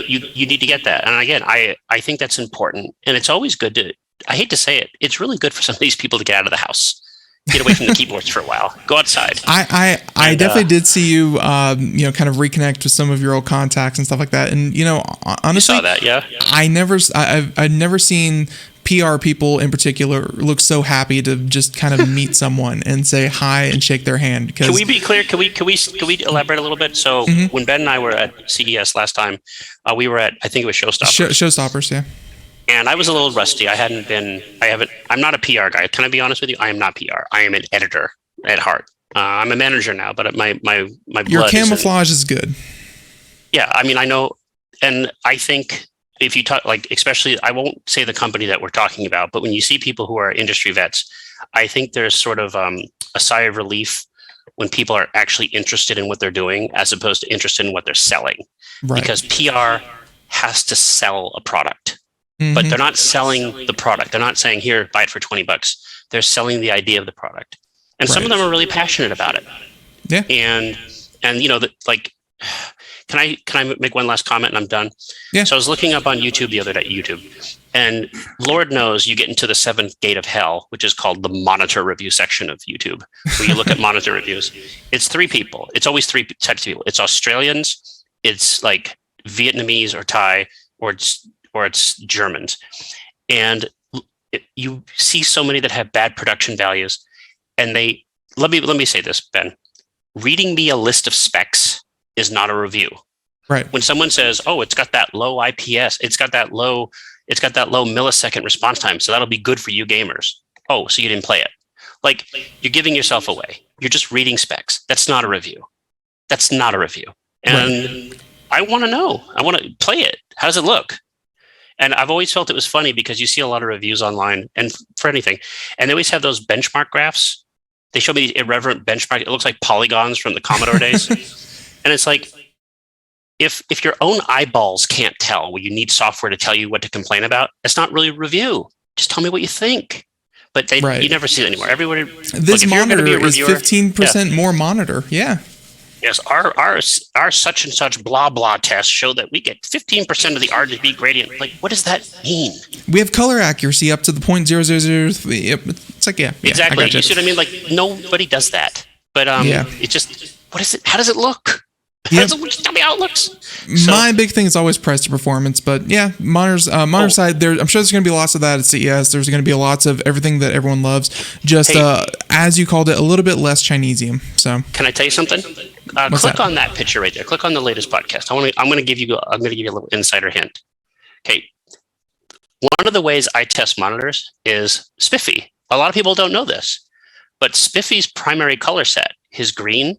need to get that. And again, I think that's important. And it's always good to, I hate to say it, it's really good for some of these people to get out of the house. Get away from the keyboards for a while. Go outside. I definitely did see you, kind of reconnect with some of your old contacts and stuff like that. And honestly, you saw that, yeah. I've never seen PR people in particular look so happy to just kind of meet someone and say hi and shake their hand. Can we be clear? Can we elaborate a little bit? So when Ben and I were at CES last time, we were at, I think it was Showstoppers. Showstoppers, yeah. And I was a little rusty. I'm not a PR guy. Can I be honest with you? I am not PR. I am an editor at heart. I'm a manager now, but my blood your camouflage is good. Yeah. I mean, I know. And I think if you talk, like, especially, I won't say the company that we're talking about, but when you see people who are industry vets, I think there's sort of a sigh of relief when people are actually interested in what they're doing as opposed to interested in what they're selling. Right. Because PR has to sell a product. But they're not selling the product. They're not saying, here, buy it for $20. They're selling the idea of the product. And some of them are really passionate about it. Yeah. And can I make one last comment and I'm done? Yeah. So I was looking up on YouTube the other day, and Lord knows you get into the seventh gate of hell, which is called the monitor review section of YouTube, where you look at monitor reviews. It's three people. It's always three types of people. It's Australians, it's like Vietnamese or Thai, or it's Germans. And you see so many that have bad production values. And let me say this, Ben, reading me a list of specs is not a review. Right. When someone says, oh, it's got that low IPS, it's got that low millisecond response time, so that'll be good for you gamers. Oh, so you didn't play it. Like, you're giving yourself away. You're just reading specs. That's not a review. And I want to know. I want to play it. How does it look? And I've always felt it was funny because you see a lot of reviews online and for anything, and they always have those benchmark graphs. They show me these irreverent benchmark. It looks like polygons from the Commodore days. And it's like, if your own eyeballs can't tell when you need software to tell you what to complain about, it's not really a review. Just tell me what you think. But you never see it anymore. Everybody. This monitor is 15% more monitor. Yeah. Yes, our such and such blah blah tests show that we get 15% of the RGB gradient. Like, what does that mean? We have color accuracy up to the 0.0003. It's like, exactly. You see what I mean? Like, nobody does that. But it just, what is it? How does it look? Just tell me how it looks. My big thing is always price to performance, but monitor side, I'm sure there's going to be lots of that at CES. There's going to be lots of everything that everyone loves. Just as you called it, a little bit less Chinesium. So, can I tell you something? Click on that picture right there. Click on the latest podcast. I'm going to give you a little insider hint. Okay, one of the ways I test monitors is Spiffy. A lot of people don't know this, but Spiffy's primary color set, his green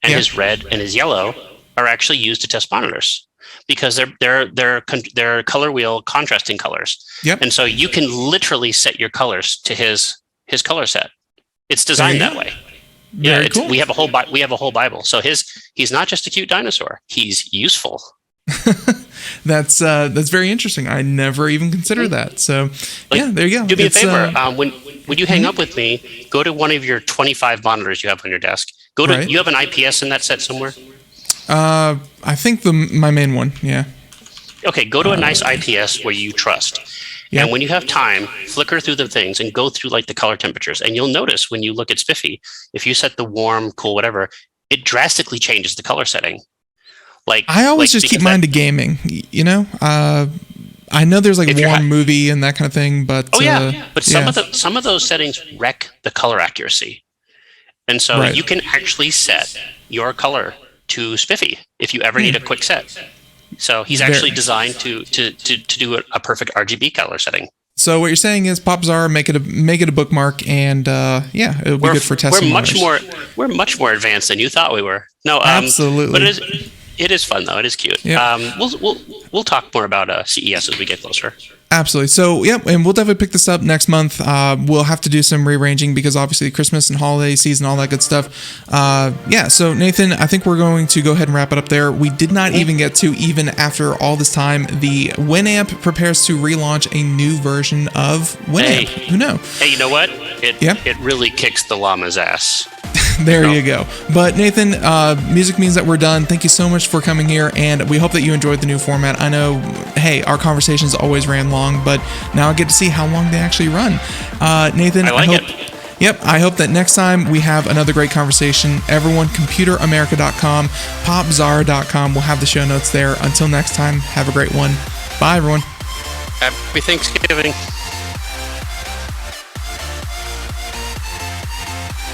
and his red and his yellow, are actually used to test monitors because they're color wheel contrasting colors. Yep. And so you can literally set your colors to his color set. It's designed that way. Very cool. We have a whole Bible. So he's not just a cute dinosaur. He's useful. That's very interesting. I never even considered that. So there you go. Do me a favor. When you hang up with me, go to one of your 25 monitors you have on your desk. You have an IPS in that set somewhere? I think my main one. Yeah. Okay. Go to a nice IPS where you trust. Yeah. And when you have time, flicker through the things and go through like the color temperatures. And you'll notice when you look at Spiffy, if you set the warm, cool, whatever, it drastically changes the color setting. Like, I always just keep mine to gaming, I know there's like warm movie and that kind of thing, but but some of those settings wreck the color accuracy, and so you can actually set your color to spiffy if you ever need a quick set. So he's actually designed to do a perfect RGB color setting. So what you're saying is Popzara, make it a bookmark, and it'll be good for testing. We're much more advanced than you thought we were. No, absolutely. But it is fun though. It is cute. Yep. We'll talk more about CES as we get closer. Absolutely. So, and we'll definitely pick this up next month. We'll have to do some rearranging because obviously Christmas and holiday season, all that good stuff. So Nathan, I think we're going to go ahead and wrap it up there. We did not even get to, even after all this time, the Winamp prepares to relaunch a new version of Winamp. Who knows? Hey, you know what? It really kicks the llama's ass. There you go. But Nathan, music means that we're done. Thank you so much for coming here, and we hope that you enjoyed the new format. I know, our conversations always ran long, but now I get to see how long they actually run. Nathan, I hope it. Yep, I hope that next time we have another great conversation. Everyone, computeramerica.com, popzara.com. We'll have the show notes there. Until next time, have a great one. Bye, everyone. Happy Thanksgiving.